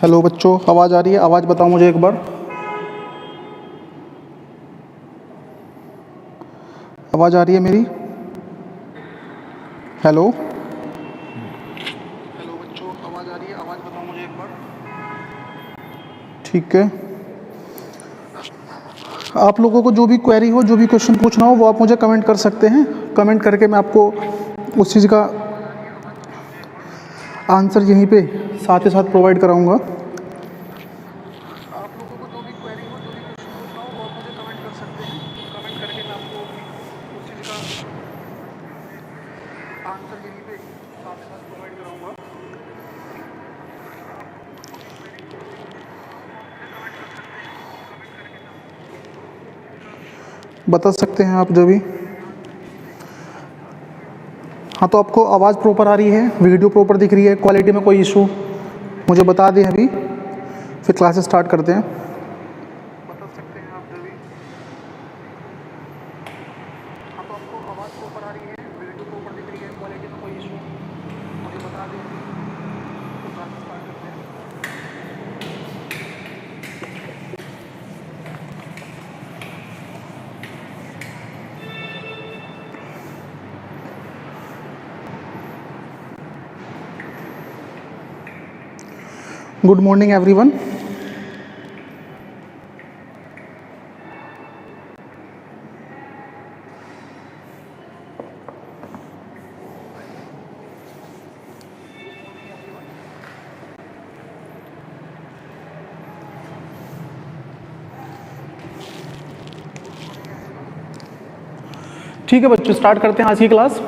Hello बच्चों, आवाज़ आ रही है? आवाज़ बताओ मुझे एक बार। आवाज़ आ रही है मेरी? हेलो हेलो बच्चों, आवाज़ आ रही है? आवाज़ बताओ मुझे एक बार। ठीक है, आप लोगों को जो भी क्वेरी हो, जो भी क्वेश्चन पूछना हो, वो आप मुझे कमेंट कर सकते हैं। कमेंट करके मैं आपको उस चीज़ का आंसर यहीं पे साथ ही साथ प्रोवाइड कराऊंगा। आप लोगों को जो भी क्वेरी हो, जो भी क्वेश्चन पूछना हो, वो आप मुझे कमेंट कर सकते हैं। कमेंट करके मैं आपको उस चीज़ का आंसर यहीं पे साथ ही साथ प्रोवाइड कराऊंगा। बता सकते हैं आप जो भी। हाँ, तो आपको आवाज़ प्रॉपर आ रही है, वीडियो प्रॉपर दिख रही है, क्वालिटी में कोई इशू मुझे बता दें अभी, फिर क्लासेस स्टार्ट करते हैं। बता सकते हैं आप जो भी। हाँ, तो आपको आवाज़ प्रॉपर आ रही है, वीडियो प्रॉपर दिख रही है, क्वालिटी में कोई इशू मुझे बता दें अभी, तो क्लासेस स्टार्ट करते हैं। Good morning everyone. ठीक है बच्चों, स्टार्ट करते हैं आज की क्लास।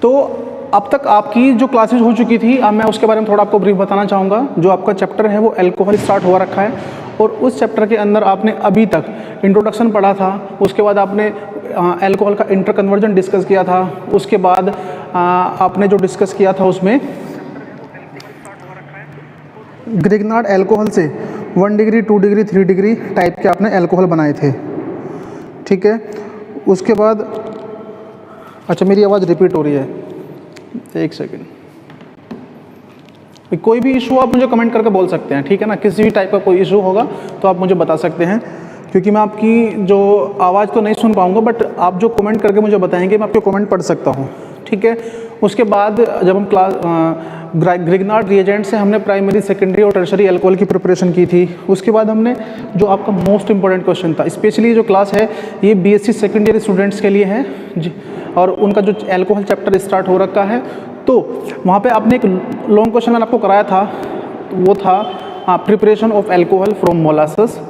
तो अब तक आपकी जो क्लासेस हो चुकी थी, अब मैं उसके बारे में थोड़ा आपको ब्रीफ बताना चाहूँगा। जो आपका चैप्टर है वो अल्कोहल स्टार्ट हुआ रखा है, और उस चैप्टर के अंदर आपने अभी तक इंट्रोडक्शन पढ़ा था, उसके बाद आपने अल्कोहल का इंटर कन्वर्जन डिस्कस किया था, उसके बाद आपने जो डिस्कस किया था उसमें ग्रिग्नार्ड अल्कोहल से 1 डिग्री 2 डिग्री 3 डिग्री टाइप के आपने अल्कोहल बनाए थे। ठीक है, उसके बाद अच्छा, मेरी आवाज़ रिपीट हो रही है, एक सेकेंड। कोई भी इशू आप मुझे कमेंट करके बोल सकते हैं, ठीक है ना? किसी भी टाइप का कोई इशू होगा तो आप मुझे बता सकते हैं, क्योंकि मैं आपकी जो आवाज़ तो नहीं सुन पाऊंगा, बट आप जो कमेंट करके मुझे बताएंगे मैं आपके कमेंट पढ़ सकता हूँ। ठीक है, उसके बाद जब हम ग्रिग्नार्ड रिएजेंट से हमने प्राइमरी, सेकेंडरी और टर्शरी अल्कोहल की प्रिपरेशन की थी। उसके बाद हमने जो आपका मोस्ट इंपॉर्टेंट क्वेश्चन था, स्पेशली जो क्लास है ये बीएससी सेकेंड ईयर स्टूडेंट्स के लिए है जी, और उनका जो अल्कोहल चैप्टर स्टार्ट हो रखा है, तो वहाँ पे आपने एक लॉन्ग क्वेश्चन मैंने आपको कराया था, वो था preparation of alcohol from molasses.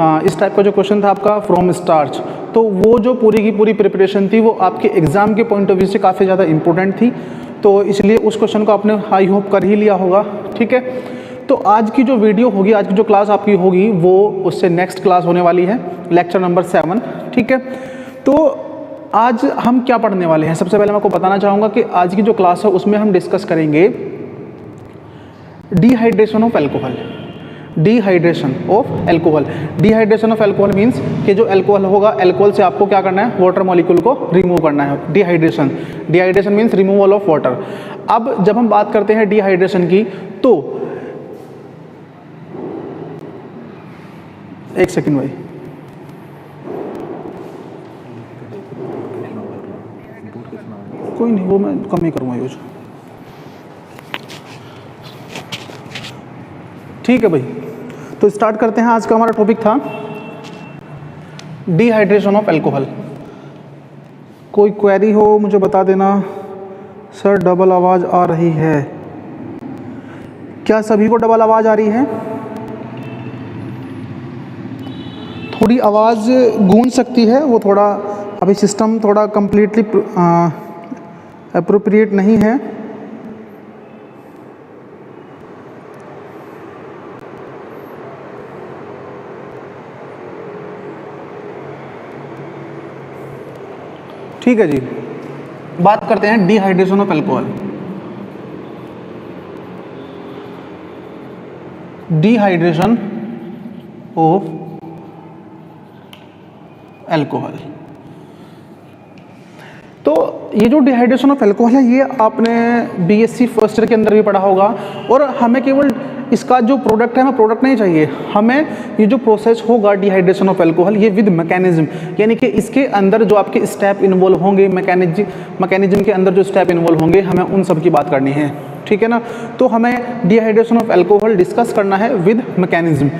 इस टाइप का जो क्वेश्चन था आपका फ्रॉम स्टार्च। तो वो जो पूरी की पूरी प्रिपरेशन थी वो आपके एग्ज़ाम के पॉइंट ऑफ व्यू से काफ़ी ज़्यादा इंपॉर्टेंट थी, तो इसलिए उस क्वेश्चन को आपने आई होप कर ही लिया होगा। ठीक है, तो आज की जो वीडियो होगी, आज की जो क्लास आपकी होगी, वो उससे नेक्स्ट क्लास होने वाली है, लेक्चर नंबर 7। ठीक है, तो आज हम क्या पढ़ने वाले हैं, सबसे पहले मैं आपको बताना चाहूँगा कि आज की जो क्लास है उसमें हम डिस्कस करेंगे dehydration of alcohol. Dehydration of alcohol. Dehydration of alcohol means कि जो अल्कोहल होगा, अल्कोहल से आपको क्या करना है, वाटर मॉलिक्यूल को रिमूव करना है। Dehydration, dehydration means removal of water. अब जब हम बात करते हैं डिहाइड्रेशन की, तो एक सेकेंड भाई, कोई नहीं, वो मैं कम ही करूँगा यूज। ठीक है भाई, तो स्टार्ट करते हैं। आज का हमारा टॉपिक था डिहाइड्रेशन ऑफ अल्कोहल। कोई क्वेरी हो मुझे बता देना। सर डबल आवाज़ आ रही है, क्या सभी को डबल आवाज़ आ रही है? थोड़ी आवाज़ गूंज सकती है, वो थोड़ा अभी सिस्टम थोड़ा कम्प्लीटली अप्रोप्रिएट नहीं है। ठीक है जी, बात करते हैं dehydration of alcohol. Dehydration of alcohol, तो ये जो डिहाइड्रेशन ऑफ एल्कोहल है ये आपने बीएससी फर्स्ट ईयर के अंदर भी पढ़ा होगा, और हमें केवल इसका जो प्रोडक्ट है हमें प्रोडक्ट नहीं चाहिए, हमें ये जो प्रोसेस होगा डिहाइड्रेशन ऑफ एल्कोहल ये विद मैकेनिज्म, यानी कि इसके अंदर जो आपके स्टेप इन्वॉल्व होंगे, मैकेनिज्म के अंदर जो स्टेप इन्वॉल्व होंगे, हमें उन सब की बात करनी है, ठीक है ना। तो हमें डिहाइड्रेशन ऑफ एल्कोहल डिस्कस करना है विद मैकेनिज्म।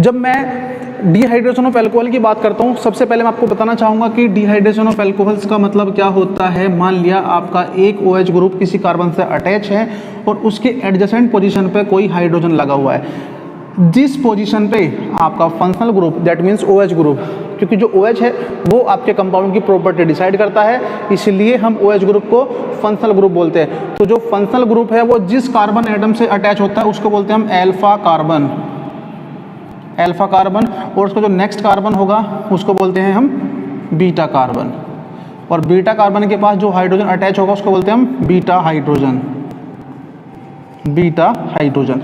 जब मैं डिहाइड्रेशन ऑफ एल्कोहल की बात करता हूँ, सबसे पहले मैं आपको बताना चाहूँगा कि डिहाइड्रेशन ऑफ एल्कोहल्स का मतलब क्या होता है। मान लिया आपका एक OH ग्रुप किसी कार्बन से अटैच है और उसके एडजेसेंट पोजीशन पे कोई हाइड्रोजन लगा हुआ है, जिस पोजीशन पे आपका functional group that means OH group, क्योंकि जो OH है वो आपके कंपाउंड की प्रॉपर्टी डिसाइड करता है, इसलिए हम OH ग्रुप को फंक्शनल ग्रुप बोलते हैं। तो जो फंक्शनल ग्रुप है वो जिस कार्बन एटम से अटैच होता है उसको बोलते हैं हम अल्फा कार्बन, और उसका जो नेक्स्ट कार्बन होगा उसको बोलते हैं हम बीटा कार्बन, और बीटा कार्बन के पास जो हाइड्रोजन अटैच होगा उसको बोलते हैं हम बीटा हाइड्रोजन।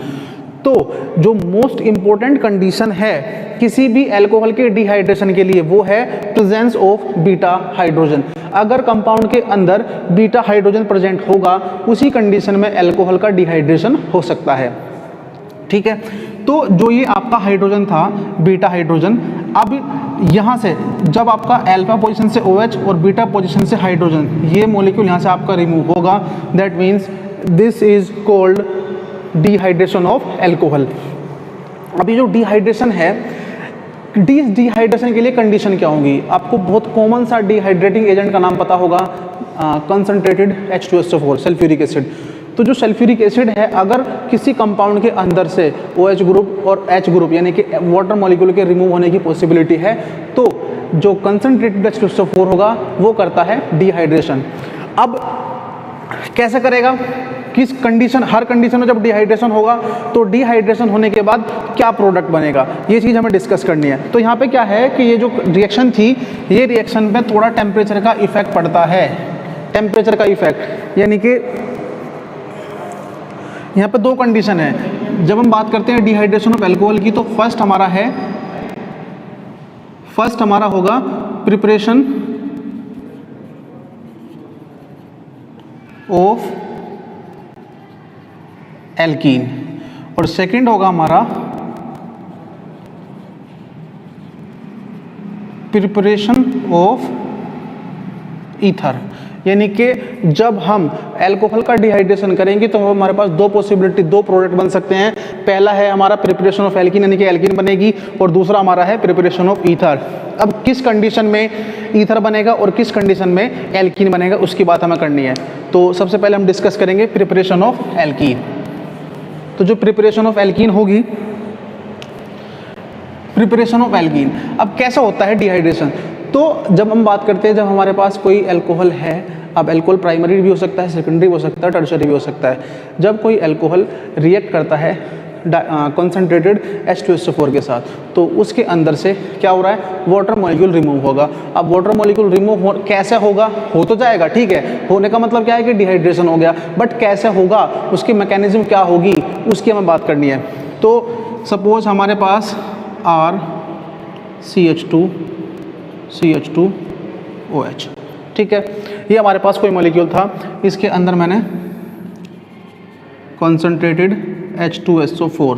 तो जो मोस्ट इंपॉर्टेंट कंडीशन है किसी भी अल्कोहल के डिहाइड्रेशन के लिए वो है प्रेजेंस ऑफ बीटा हाइड्रोजन। अगर कंपाउंड के अंदर बीटा हाइड्रोजन प्रेजेंट होगा उसी कंडीशन में अल्कोहल का डिहाइड्रेशन हो सकता है, ठीक है। तो जो ये आपका हाइड्रोजन था बीटा हाइड्रोजन, अब यहाँ से जब आपका अल्फा पोजीशन से OH और बीटा पोजीशन से हाइड्रोजन, ये मॉलिक्यूल यहाँ से आपका रिमूव होगा, that means this is called dehydration of alcohol. अब ये जो डिहाइड्रेशन है, डिहाइड्रेशन के लिए कंडीशन क्या होंगी, आपको बहुत कॉमन सा डिहाइड्रेटिंग एजेंट का नाम पता होगा, कंसंट्रेटेड H2SO4 सल्फ्यूरिक एसिड। तो जो सल्फ्यूरिक एसिड है अगर किसी कंपाउंड के अंदर से OH ग्रुप और H ग्रुप यानी कि वाटर मॉलिक्यूल के रिमूव होने की पॉसिबिलिटी है, तो जो कंसंट्रेटेड H2SO4 होगा वो करता है डिहाइड्रेशन। अब कैसे करेगा, किस कंडीशन, हर कंडीशन में जब डिहाइड्रेशन होगा तो डिहाइड्रेशन होने के बाद क्या प्रोडक्ट बनेगा, ये चीज़ हमें डिस्कस करनी है। तो यहाँ पे क्या है कि ये जो रिएक्शन थी, ये रिएक्शन में थोड़ा टेम्परेचर का इफेक्ट पड़ता है, टेम्परेचर का इफेक्ट, यानी कि यहाँ पे दो कंडीशन है। जब हम बात करते हैं डिहाइड्रेशन ऑफ एल्कोहल की, तो फर्स्ट हमारा होगा प्रिपरेशन ऑफ एल्कीन, और सेकंड होगा हमारा प्रिपरेशन ऑफ ईथर। यानी कि जब हम अल्कोहल का डिहाइड्रेशन करेंगे तो हमारे पास दो पॉसिबिलिटी, दो प्रोडक्ट बन सकते हैं। पहला है हमारा प्रिपरेशन ऑफ एल्कीन यानी कि एल्कीन बनेगी, और दूसरा हमारा है प्रिपरेशन ऑफ ईथर। अब किस कंडीशन में ईथर बनेगा और किस कंडीशन में एल्कीन बनेगा उसकी बात हमें करनी है। तो सबसे पहले हम डिस्कस करेंगे प्रिपरेशन ऑफ एल्कीन। तो जो प्रिपरेशन ऑफ एल्कीन होगी, प्रिपरेशन ऑफ एल्कीन, अब कैसा होता है डिहाइड्रेशन। तो जब हम बात करते हैं, जब हमारे पास कोई अल्कोहल है, अब अल्कोहल प्राइमरी भी हो सकता है, सेकेंडरी भी हो सकता है, टर्शरी भी हो सकता है। जब कोई अल्कोहल रिएक्ट करता है कंसंट्रेटेड H2SO4 के साथ, तो उसके अंदर से क्या हो रहा है, वाटर मॉलिक्यूल रिमूव होगा। अब वाटर मॉलिक्यूल रिमूव कैसे होगा, हो तो जाएगा, ठीक है, होने का मतलब क्या है कि डिहाइड्रेशन हो गया, बट कैसे होगा, उसकी मैकेनिज्म क्या होगी, उसकी हमें बात करनी है। तो सपोज हमारे पास CH2OH, ठीक है, ये हमारे पास कोई मॉलिक्यूल था, इसके अंदर मैंने कंसंट्रेटेड H2SO4,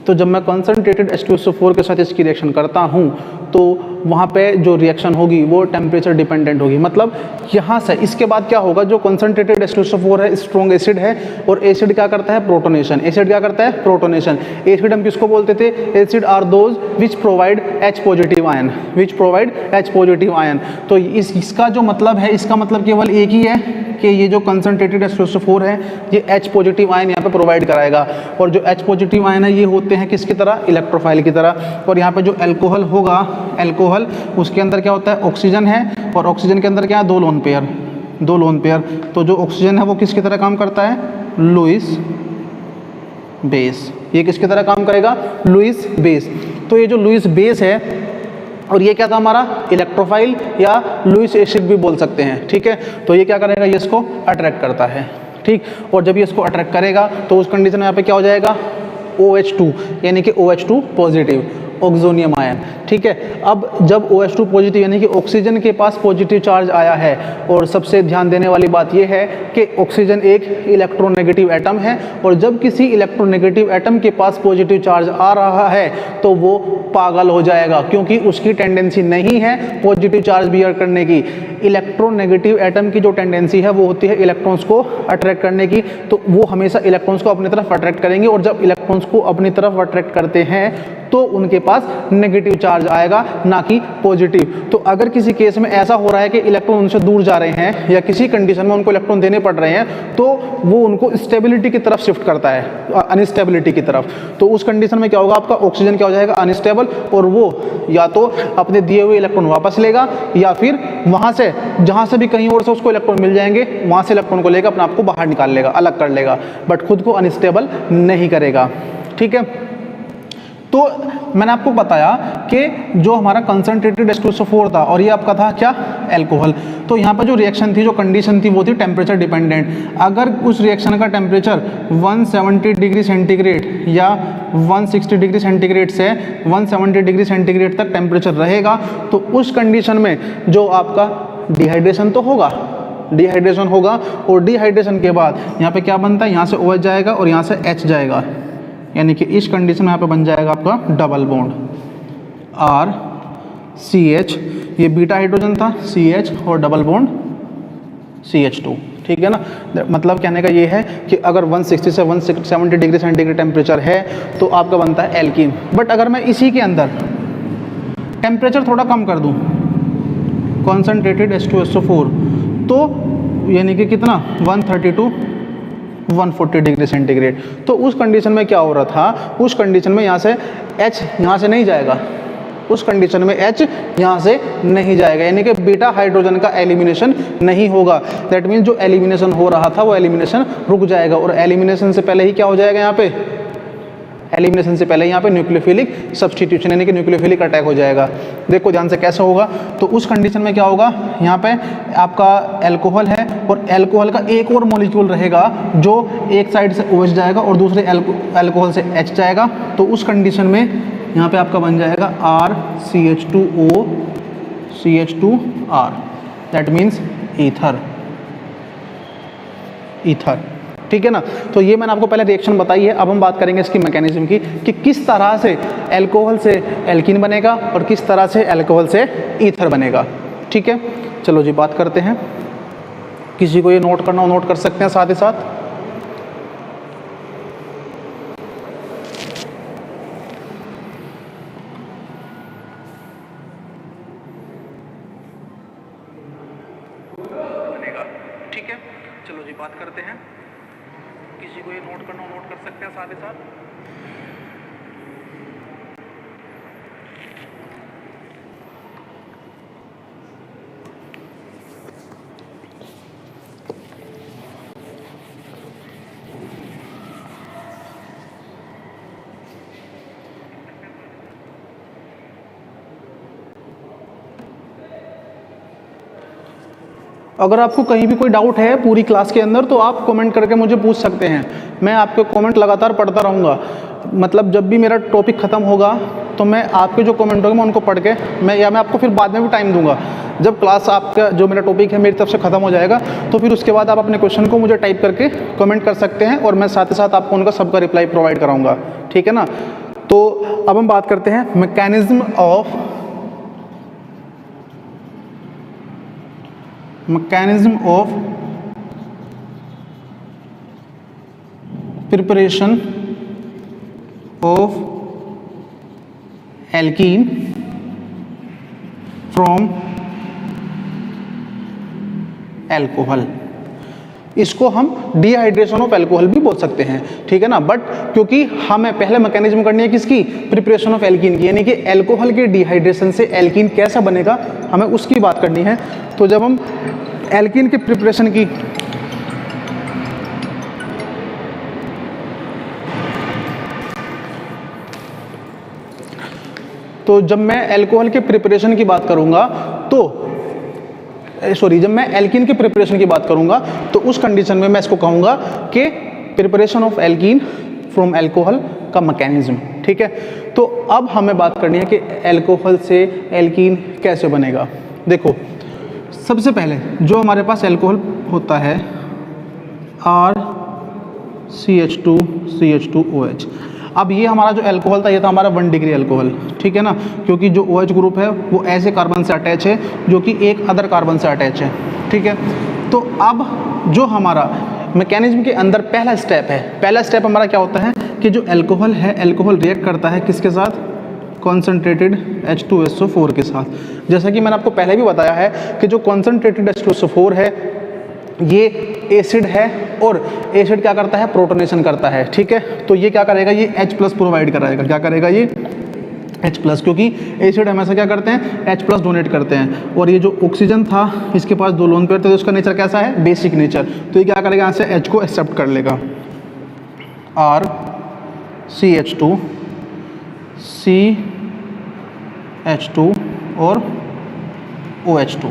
तो जब मैं कंसंट्रेटेड H2SO4 के साथ इसकी रिएक्शन करता हूँ तो वहाँ पे जो रिएक्शन होगी वो टेम्परेचर डिपेंडेंट होगी। मतलब यहाँ से इसके बाद क्या होगा, जो कंसंट्रेटेड H2SO4 है स्ट्रॉन्ग एसिड है, और एसिड क्या करता है, प्रोटोनेशन। एसिड क्या करता है, प्रोटोनेशन। एसिड हम किसको बोलते थे, acid are those which provide H positive ion, तो इसका जो मतलब है, इसका मतलब केवल एक ही है कि ये जो कंसंट्रेटेड H2SO4 है ये H पॉजिटिव आयन यहाँ पे प्रोवाइड कराएगा, और जो H पॉजिटिव आयन है ये होते हैं किसकी तरह, इलेक्ट्रोफाइल की तरह। और यहाँ पे जो अल्कोहल होगा, अल्कोहल उसके अंदर क्या होता है, ऑक्सीजन है, और ऑक्सीजन के अंदर क्या है, दो लोन पेयर। तो जो ऑक्सीजन है वो किसकी तरह काम करता है, लुईस बेस। ये किसकी तरह काम करेगा, लुईस बेस। तो ये जो लुईस बेस है, और ये क्या था हमारा, इलेक्ट्रोफाइल या लुईस एसिड भी बोल सकते हैं, ठीक है। तो ये क्या करेगा, ये इसको अट्रैक्ट करता है, ठीक। और जब ये इसको अट्रैक्ट करेगा तो उस कंडीशन में यहाँ पे क्या हो जाएगा, OH2 यानी कि OH2 पॉजिटिव। Oxonium ion. ठीक है, अब जब OH2 पॉजिटिव यानी कि ऑक्सीजन के पास पॉजिटिव चार्ज आया है, और सबसे ध्यान देने वाली बात यह है कि ऑक्सीजन एक इलेक्ट्रोनेगेटिव एटम है, और जब किसी इलेक्ट्रोनेगेटिव एटम के पास पॉजिटिव चार्ज आ रहा है तो वो पागल हो जाएगा, क्योंकि उसकी टेंडेंसी नहीं है पॉजिटिव चार्ज बियर करने की। इलेक्ट्रोनेगेटिव एटम की जो टेंडेंसी है वो होती है इलेक्ट्रॉन्स को अट्रैक्ट करने की, तो वो हमेशा इलेक्ट्रॉन्स को अपनी तरफ अट्रैक्ट करेंगे, और जब इलेक्ट्रॉन्स को अपनी तरफ अट्रैक्ट करते हैं तो उनके पास नेगेटिव चार्ज आएगा, ना कि पॉजिटिव। तो अगर किसी केस में ऐसा हो रहा है कि इलेक्ट्रॉन उनसे दूर जा रहे हैं या किसी कंडीशन में उनको इलेक्ट्रॉन देने पड़ रहे हैं, तो वो उनको स्टेबिलिटी की तरफ शिफ्ट करता है, अनस्टेबिलिटी की तरफ। तो उस कंडीशन में क्या होगा, आपका ऑक्सीजन क्या हो जाएगा, अनस्टेबल, और वो या तो अपने दिए हुए इलेक्ट्रॉन वापस लेगा, या फिर वहाँ से जहाँ से भी कहीं और से उसको इलेक्ट्रॉन मिल जाएंगे वहाँ से इलेक्ट्रॉन को लेकर अपने आप को बाहर निकाल लेगा, अलग कर लेगा, बट खुद को अनस्टेबल नहीं करेगा। ठीक है, तो मैंने आपको बताया कि जो हमारा कंसंट्रेटेड H2SO4 था, और ये आपका था क्या, अल्कोहल। तो यहाँ पर जो रिएक्शन थी, जो कंडीशन थी, वो थी टेम्परेचर डिपेंडेंट। अगर उस रिएक्शन का टेम्परेचर 170 डिग्री सेंटीग्रेड या 160 डिग्री सेंटीग्रेड से 170 डिग्री सेंटीग्रेड तक टेम्परेचर रहेगा, तो उस कंडीशन में जो आपका डिहाइड्रेशन तो होगा, डिहाइड्रेशन होगा, और डिहाइड्रेशन के बाद यहाँ पे क्या बनता है, यहाँ से OH जाएगा और यहाँ से H जाएगा, यानी कि इस कंडीशन में यहाँ पे बन जाएगा आपका डबल बॉन्ड RCH, ये बीटा हाइड्रोजन था CH, और डबल बॉन्ड CH2। ठीक है ना, मतलब कहने का ये है कि अगर 160 से 170 डिग्री सेंटीग्रेड टेम्परेचर है तो आपका बनता है एल्कीन। बट अगर मैं इसी के अंदर टेम्परेचर थोड़ा कम कर दूँ, कॉन्सनट्रेटेड H2SO4, तो यानी कि कितना, 130 to 140 डिग्री सेंटीग्रेड, तो उस कंडीशन में क्या हो रहा था, उस कंडीशन में यहाँ से H यहाँ से नहीं जाएगा, उस कंडीशन में H यहाँ से नहीं जाएगा, यानी कि बीटा हाइड्रोजन का एलिमिनेशन नहीं होगा। दैट मीन्स जो एलिमिनेशन हो रहा था वो एलिमिनेशन रुक जाएगा, और एलिमिनेशन से पहले ही क्या हो जाएगा, यहाँ पे एलिमिनेशन से पहले यहाँ पे न्यूक्लियोफिलिक सब्स्टिट्यूशन यानी कि न्यूक्लियोफिलिक अटैक हो जाएगा। देखो ध्यान से कैसे होगा, तो उस कंडीशन में क्या होगा, यहाँ पे आपका अल्कोहल है, और अल्कोहल का एक और मॉलिक्यूल रहेगा जो एक साइड से OH जाएगा और दूसरे अल्कोहल से H जाएगा, तो उस कंडीशन में यहाँ पे आपका बन जाएगा RCH2O CH2R, that means ether, ether. ठीक है ना, तो ये मैंने आपको पहले रिएक्शन बताई है। अब हम बात करेंगे इसकी मैकेनिज्म की, कि किस तरह से अल्कोहल से एल्कीन बनेगा और किस तरह से अल्कोहल से ईथर बनेगा। ठीक है, चलो जी बात करते हैं। किसी को ये नोट करना हो नोट कर सकते हैं साथ ही साथ। ठीक है, चलो जी बात करते हैं। किसी को ये नोट करना हो नोट कर सकते हैं साथ ही साथ। अगर आपको कहीं भी कोई डाउट है पूरी क्लास के अंदर तो आप कमेंट करके मुझे पूछ सकते हैं, मैं आपके कमेंट लगातार पढ़ता रहूँगा। मतलब जब भी मेरा टॉपिक ख़त्म होगा तो मैं आपके जो कमेंट होंगे मैं उनको पढ़ के मैं आपको फिर बाद में भी टाइम दूंगा। जब क्लास आपका जो मेरा टॉपिक है मेरी तरफ से ख़त्म हो जाएगा तो फिर उसके बाद आप अपने क्वेश्चन को मुझे टाइप करके कमेंट कर सकते हैं और मैं साथ ही साथ आपको उनका सबका रिप्लाई प्रोवाइड कराऊँगा। ठीक है ना, तो अब हम बात करते हैं mechanism of preparation of alkene from alcohol. इसको हम डिहाइड्रेशन ऑफ एल्कोहल भी बोल सकते हैं। ठीक है ना, बट क्योंकि हमें पहले मैकेनिज्म करनी है किसकी, प्रिपरेशन ऑफ एल्कीन की, यानी कि एल्कोहल के डिहाइड्रेशन से एल्कीन कैसा बनेगा हमें उसकी बात करनी है। तो जब हम एल्कीन के प्रिपरेशन की जब मैं एल्कोहल के प्रिपरेशन की बात करूंगा जब मैं एल्कीन के प्रिपरेशन की बात करूंगा तो उस कंडीशन में मैं इसको कहूंगा कि preparation of alkene from alcohol का मैकेनिज्म। ठीक है। तो अब हमें बात करनी है कि एल्कोहल से एल्कीन कैसे बनेगा। देखो सबसे पहले जो हमारे पास एल्कोहल होता है RCH2CH2OH। अब ये हमारा जो एल्कोहल था ये था हमारा 1 डिग्री एल्कोहल, ठीक है ना, क्योंकि जो OH ग्रुप है वो ऐसे कार्बन से अटैच है जो कि एक अदर कार्बन से अटैच है, ठीक है। तो अब जो हमारा मैकेनिज्म के अंदर पहला स्टेप हमारा क्या होता है कि जो एल्कोहल है, एल्कोहल रिएक्ट करता है किसके साथ, कॉन्सनट्रेटेड H2SO4 के साथ। जैसा कि मैंने आपको पहले भी बताया है कि जो कॉन्सनट्रेटेड H2SO4 है ये एसिड है और एसिड क्या करता है, प्रोटोनेशन करता है, ठीक है। तो ये क्या करेगा, ये H+ प्रोवाइड कराएगा, क्या करेगा ये H+, क्योंकि एसिड हमेशा क्या करते हैं, H+ डोनेट करते हैं। और ये जो ऑक्सीजन था इसके पास 2 लोन पेयर थे, तो उसका नेचर कैसा है, बेसिक नेचर। तो ये क्या करेगा, यहाँ से H को एक्सेप्ट कर लेगा, RCH2 CH2 और OH2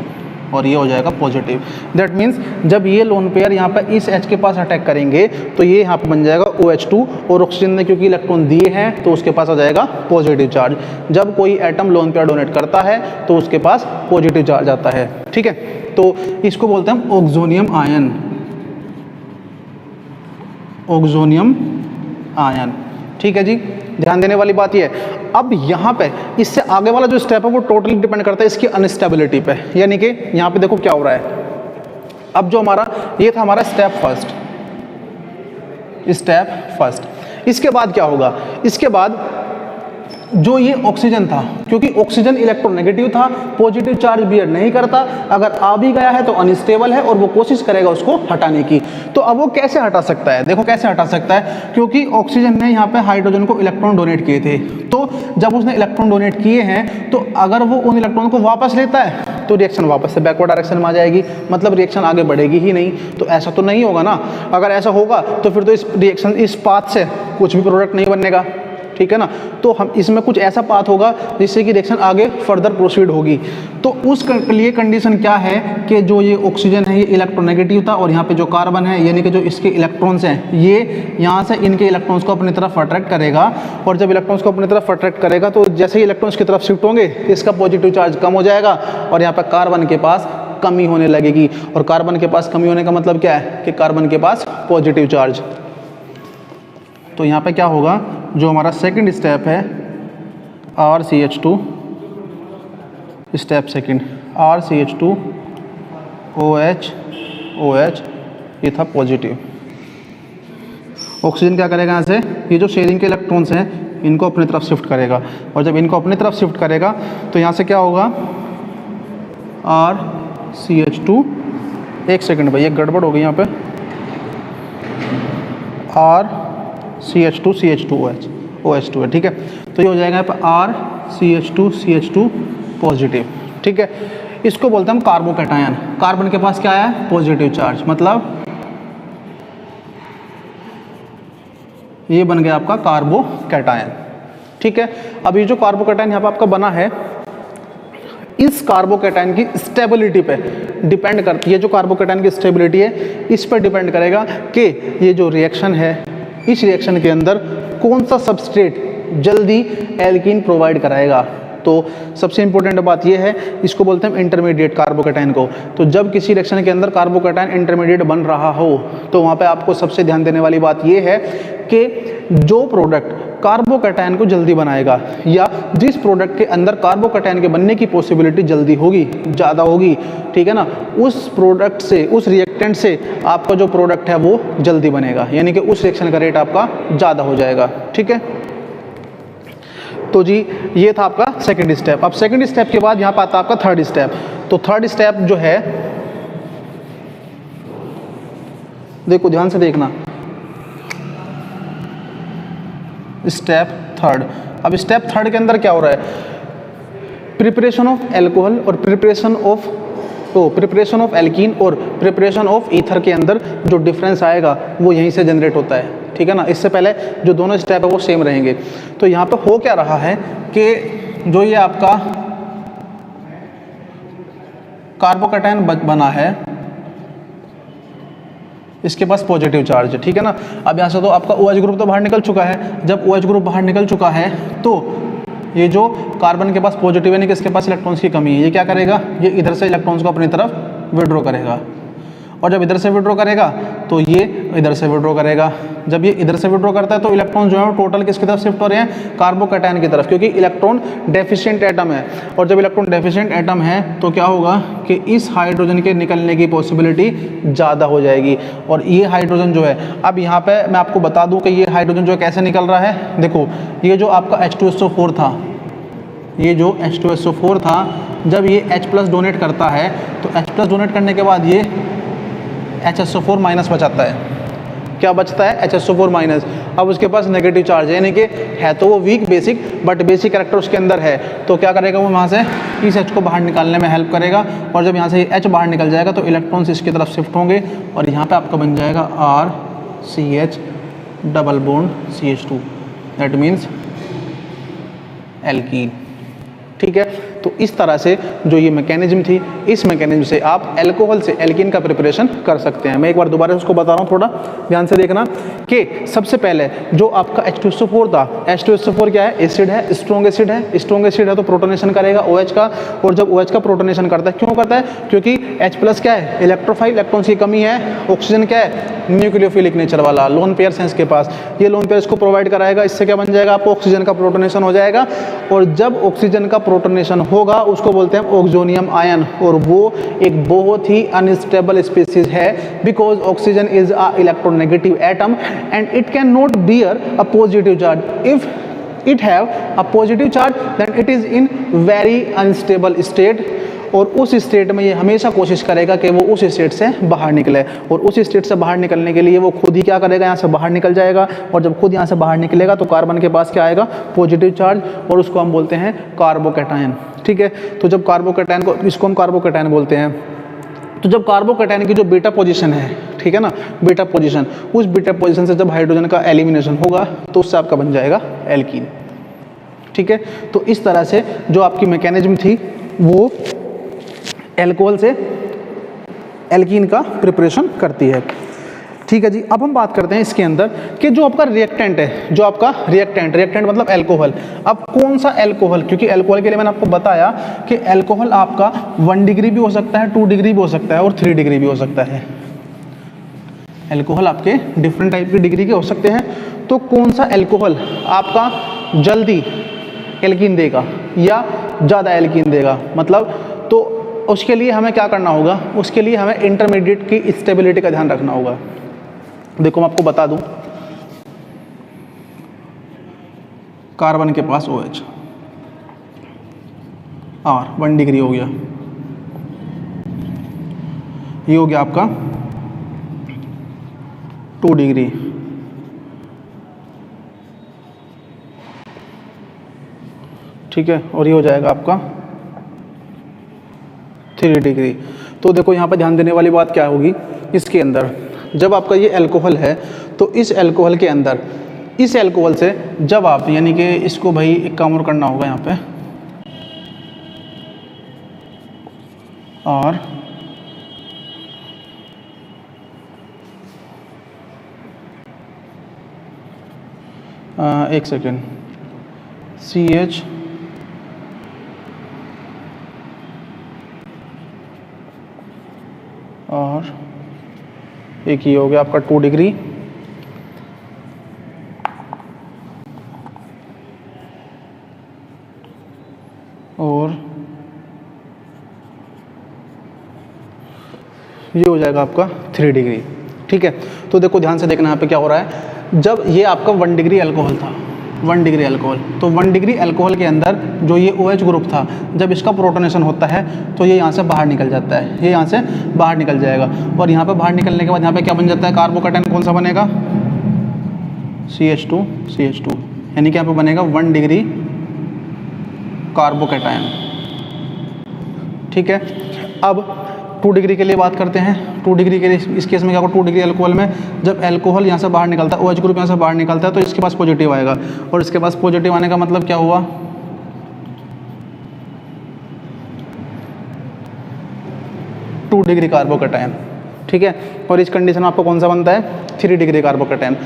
और ये हो जाएगा पॉजिटिव। दैट मीन्स जब ये लोन पेयर यहाँ पर इस H के पास अटैक करेंगे तो ये यहाँ पर बन जाएगा OH2 और ऑक्सीजन ने क्योंकि इलेक्ट्रॉन दिए हैं तो उसके पास आ जाएगा पॉजिटिव चार्ज। जब कोई एटम लोन पेयर डोनेट करता है तो उसके पास पॉजिटिव चार्ज आता है, ठीक है। तो इसको बोलते हैं ऑक्सोनियम आयन, ठीक है जी। ध्यान देने वाली बात ये है। अब यहाँ पे इससे आगे वाला जो स्टेप है वो टोटली डिपेंड करता है इसकी अनस्टेबिलिटी पे, यानी कि यहाँ पे देखो क्या हो रहा है। अब जो हमारा ये था हमारा स्टेप फर्स्ट, इसके बाद क्या होगा, इसके बाद जो ये ऑक्सीजन था, क्योंकि ऑक्सीजन इलेक्ट्रोनेगेटिव था, पॉजिटिव चार्ज बियर नहीं करता, अगर आ भी गया है तो अनस्टेबल है और वो कोशिश करेगा उसको हटाने की। तो अब वो कैसे हटा सकता है, देखो कैसे हटा सकता है, क्योंकि ऑक्सीजन ने यहाँ पे हाइड्रोजन को इलेक्ट्रॉन डोनेट किए थे। तो जब उसने इलेक्ट्रॉन डोनेट किए हैं तो अगर वो उन इलेक्ट्रॉन को वापस लेता है तो रिएक्शन वापस से बैकवर्ड डायरेक्शन में आ जाएगी, मतलब रिएक्शन आगे बढ़ेगी ही नहीं। तो ऐसा तो नहीं होगा ना, अगर ऐसा होगा तो फिर तो इस पाथ से कुछ भी प्रोडक्ट नहीं बनेगा, ठीक है ना। तो हम इसमें कुछ ऐसा पाथ होगा जिससे कि रिएक्शन आगे फर्दर प्रोसीड होगी। तो उस लिए कंडीशन क्या है कि जो ये ऑक्सीजन है ये इलेक्ट्रोनेगेटिव था और यहाँ पे जो कार्बन है यानी कि जो इसके इलेक्ट्रॉन्स हैं ये यहाँ से इनके इलेक्ट्रॉन्स को अपनी तरफ अट्रैक्ट करेगा, और जब इलेक्ट्रॉन्स को अपनी तरफ अट्रैक्ट करेगा तो जैसे ही इलेक्ट्रॉन्स की तरफ शिफ्ट होंगे इसका पॉजिटिव चार्ज कम हो जाएगा और यहाँ पर कार्बन के पास कमी होने लगेगी। और कार्बन के पास कमी होने का मतलब क्या है कि कार्बन के पास पॉजिटिव चार्ज। तो यहाँ पे क्या होगा, जो हमारा सेकंड स्टेप है RCH2, स्टेप सेकंड RCH2OH ये था पॉजिटिव। ऑक्सीजन क्या करेगा, यहाँ से ये जो शेयरिंग के इलेक्ट्रॉन्स हैं इनको अपनी तरफ शिफ्ट करेगा, और जब इनको अपनी तरफ शिफ्ट करेगा तो यहाँ से क्या होगा, RCH2, एक सेकंड भाई एक गड़बड़ हो गई यहाँ पे, RCH2CH2OH है, ठीक है। तो ये हो जाएगा यहाँ पर RCH2CH2 पॉजिटिव, ठीक है। इसको बोलते हैं हम कार्बोकैटायन। कार्बन के पास क्या है, पॉजिटिव चार्ज, मतलब ये बन गया आपका कार्बोकैटायन, ठीक है। अब ये जो कार्बोकैटायन यहाँ पर आपका बना है इस कार्बोकैटायन की स्टेबिलिटी पे डिपेंड करती है, जो कार्बोकैटायन की स्टेबिलिटी है इस पर डिपेंड करेगा कि ये जो रिएक्शन है इस रिएक्शन के अंदर कौन सा सबस्ट्रेट जल्दी एल्कीन प्रोवाइड कराएगा। तो सबसे इंपॉर्टेंट बात यह है, इसको बोलते हैं इंटरमीडिएट कार्बोकैटायन को। तो जब किसी रिएक्शन के अंदर कार्बोकैटायन इंटरमीडिएट बन रहा हो तो वहाँ पे आपको सबसे ध्यान देने वाली बात यह है कि जो प्रोडक्ट कार्बोकैटायन को जल्दी बनाएगा या जिस प्रोडक्ट के अंदर कार्बोकैटायन के बनने की पॉसिबिलिटी जल्दी होगी, ज़्यादा होगी, ठीक है ना, उस प्रोडक्ट से, उस रिएक्टेंट से आपका जो प्रोडक्ट है वो जल्दी बनेगा, यानी कि उस रिएक्शन का रेट आपका ज़्यादा हो जाएगा, ठीक है। तो जी ये था आपका सेकंड स्टेप। अब सेकंड स्टेप के बाद यहाँ पर आता है आपका थर्ड स्टेप। तो थर्ड स्टेप जो है, देखो ध्यान से देखना, स्टेप थर्ड। अब स्टेप थर्ड के अंदर क्या हो रहा है, प्रिपरेशन ऑफ एल्कोहल और प्रिपरेशन ऑफ एल्कीन और प्रिपरेशन ऑफ ईथर के अंदर जो डिफरेंस आएगा वो यहीं से जनरेट होता है, ठीक है ना। इससे पहले जो दोनों स्टेप है वो सेम रहेंगे। तो यहाँ पे हो क्या रहा है कि जो ये आपका कार्बोकैटायन बना है इसके पास पॉजिटिव चार्ज है, ठीक है ना। अब यहाँ से तो आपका OH ग्रुप तो बाहर निकल चुका है। जब OH ग्रुप बाहर निकल चुका है तो ये जो कार्बन के पास पॉजिटिव यानी कि इसके पास इलेक्ट्रॉन्स की कमी है, ये क्या करेगा, ये इधर से इलेक्ट्रॉन्स को अपनी तरफ विड्रॉ करेगा, और जब इधर से विड्रॉ करेगा तो ये इधर से विड्रॉ करेगा। जब ये इधर से विड्रॉ करता है तो इलेक्ट्रॉन जो है वो टोटल किसकी तरफ शिफ्ट हो रहे हैं, कार्बोकैटायन की तरफ, क्योंकि इलेक्ट्रॉन डेफिशिएंट एटम है। और जब इलेक्ट्रॉन डेफिशिएंट एटम है तो क्या होगा कि इस हाइड्रोजन के निकलने की पॉसिबिलिटी ज़्यादा हो जाएगी। और ये हाइड्रोजन जो है, अब यहाँ पे मैं आपको बता दूँ कि ये हाइड्रोजन जो है कैसे निकल रहा है। देखो ये जो आपका H2SO4 था, ये जो H2SO4 था, जब ये H+ डोनेट करता है तो H+ डोनेट करने के बाद ये HSO4 माइनस बचाता है। क्या बचता है, HSO4 माइनस। अब उसके पास नेगेटिव चार्ज है, यानी कि है तो वो weak basic, but basic character उसके अंदर है, तो क्या करेगा वो वहाँ से इस H को बाहर निकालने में हेल्प करेगा। और जब यहाँ से H बाहर निकल जाएगा तो इलेक्ट्रॉन्स इसकी तरफ शिफ्ट होंगे और यहाँ पे आपका बन जाएगा RCH double bond CH2, that means alkene, ठीक है। तो इस तरह से जो ये मैकेनिज्म थी, इस मैकेनिज्म से आप अल्कोहल से एल्कीन का प्रिपरेशन कर सकते हैं। मैं एक बार दोबारा उसको बता रहा हूँ, थोड़ा ध्यान से देखना कि सबसे पहले जो आपका H2SO4 था, H2SO4 क्या है, एसिड है, स्ट्रॉन्ग एसिड है। स्ट्रॉन्ग एसिड है तो प्रोटोनेशन करेगा OH का, और जब OH का प्रोटोनेशन करता है, क्यों करता है, क्योंकि H+ क्या है, इलेक्ट्रोफाइल, इलेक्ट्रॉन्स की कमी है। ऑक्सीजन क्या है, न्यूक्लियोफिलिक नेचर वाला, लोन पेयर्स हैं इसके पास, ये लोन पेयर्स को प्रोवाइड कराएगा। इससे क्या बन जाएगा, आपको ऑक्सीजन का प्रोटोनेशन हो जाएगा, और जब ऑक्सीजन का प्रोटोनेशन होगा उसको बोलते हैं ऑक्सोनियम आयन, और वो एक बहुत ही अनस्टेबल स्पीसीज है, because oxygen is a electronegative atom and it can not bear a positive charge. If it have a positive charge then it is in very unstable state, और उस state में ये हमेशा कोशिश करेगा कि वो उस स्टेट से बाहर निकले, और उस स्टेट से बाहर निकलने के लिए वो खुद ही क्या करेगा, यहाँ से बाहर निकल जाएगा, और जब खुद यहाँ से बाहर निकलेगा तो कार्बन के पास क्या आएगा, पॉजिटिव चार्ज, और उसको हम बोलते हैं कार्बोकैटायन, ठीक है। तो जब कार्बोकैटायन को, इसको हम कार्बोकैटायन बोलते हैं, तो जब कार्बोकैटायन की जो बीटा पोजीशन है, ठीक है ना, बीटा पोजीशन, उस बीटा पोजीशन से जब हाइड्रोजन का एलिमिनेशन होगा तो उससे आपका बन जाएगा एल्कीन, ठीक है। तो इस तरह से जो आपकी मैकेनिज्म थी वो एल्कोहल से एल्कीन का प्रिपरेशन करती है, ठीक है जी। अब हम बात करते हैं इसके अंदर कि जो आपका रिएक्टेंट है, जो आपका रिएक्टेंट मतलब एल्कोहल। अब कौन सा एल्कोहल, क्योंकि एल्कोहल के लिए मैंने आपको बताया कि एल्कोहल आपका 1 डिग्री भी हो सकता है, 2 डिग्री भी हो सकता है, और 3 डिग्री भी हो सकता है। एल्कोहल आपके डिफरेंट टाइप की डिग्री के हो सकते हैं। तो कौन सा एल्कोहल आपका जल्दी एल्कीन देगा या ज़्यादा एल्कीन देगा, मतलब तो उसके लिए हमें क्या करना होगा, उसके लिए हमें इंटरमीडिएट की स्टेबिलिटी का ध्यान रखना होगा। देखो मैं आपको बता दूं, कार्बन के पास OH और 1 डिग्री हो गया, ये हो गया आपका 2 डिग्री, ठीक है, और ये हो जाएगा आपका 3 डिग्री। तो देखो यहाँ पर ध्यान देने वाली बात क्या होगी, इसके अंदर जब आपका ये अल्कोहल है तो इस अल्कोहल के अंदर, इस अल्कोहल से जब आप, यानी कि इसको भाई एक काम और करना होगा यहाँ पे, और एक सेकेंड, CH और एक ये हो गया आपका 2 डिग्री, और ये हो जाएगा आपका 3 डिग्री, ठीक है। तो देखो ध्यान से देखना यहाँ पे क्या हो रहा है, जब ये आपका 1 डिग्री अल्कोहल था, 1 डिग्री अल्कोहल, तो 1 डिग्री अल्कोहल के अंदर जो ये OH ग्रुप था, जब इसका प्रोटोनेशन होता है तो ये यहाँ से बाहर निकल जाता है, ये यहाँ से बाहर निकल जाएगा, और यहाँ पे बाहर निकलने के बाद यहाँ पे क्या बन जाता है, कार्बोकैटायन कौन सा बनेगा, CH2, यानी कि यहाँ पे बनेगा 1 डिग्री कार्बोकैटायन, ठीक है। अब 2 डिग्री के लिए बात करते हैं। 2 डिग्री के लिए इस केस में क्या होगा, 2 डिग्री अल्कोहल में जब अल्कोहल यहाँ से बाहर निकलता है, OH ग्रुप यहाँ से बाहर निकलता है, तो इसके पास पॉजिटिव आएगा, और इसके पास पॉजिटिव आने का मतलब क्या हुआ, 2 डिग्री कार्बोकैटायन, ठीक है। और इस कंडीशन में आपको कौन सा बनता है, 3 डिग्री कार्बोकैटायन।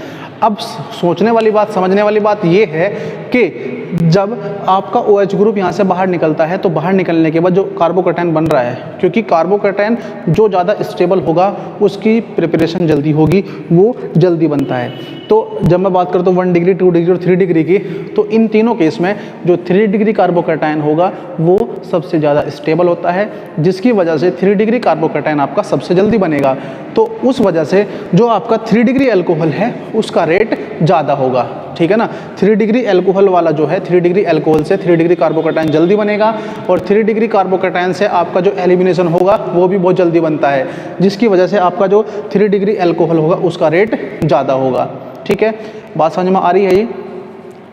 अब सोचने वाली बात, समझने वाली बात ये है कि जब आपका OH ग्रुप यहाँ से बाहर निकलता है तो बाहर निकलने के बाद जो कार्बोकैटायन बन रहा है, क्योंकि कार्बोकैटायन जो ज़्यादा स्टेबल होगा उसकी प्रिपरेशन जल्दी होगी, वो जल्दी बनता है। तो जब मैं बात करता हूँ 1 डिग्री, 2 डिग्री और 3 डिग्री की, तो इन तीनों केस में जो 3 डिग्री कार्बोकैटायन होगा वो सबसे ज़्यादा स्टेबल होता है, जिसकी वजह से 3 डिग्री कार्बोकैटायन आपका सबसे जल्दी बनेगा। तो उस वजह से जो आपका 3 डिग्री अल्कोहल है उसका रेट ज़्यादा होगा, ठीक है ना। 3 डिग्री अल्कोहल वाला जो है, 3 डिग्री अल्कोहल से 3 डिग्री कार्बोकैटायन जल्दी बनेगा, और 3 डिग्री कार्बोकैटायन से आपका जो एलिमिनेशन होगा वो भी बहुत जल्दी बनता है, जिसकी वजह से आपका जो 3 डिग्री अल्कोहल होगा उसका रेट ज़्यादा होगा, ठीक है। बात समझ में आ रही है ये।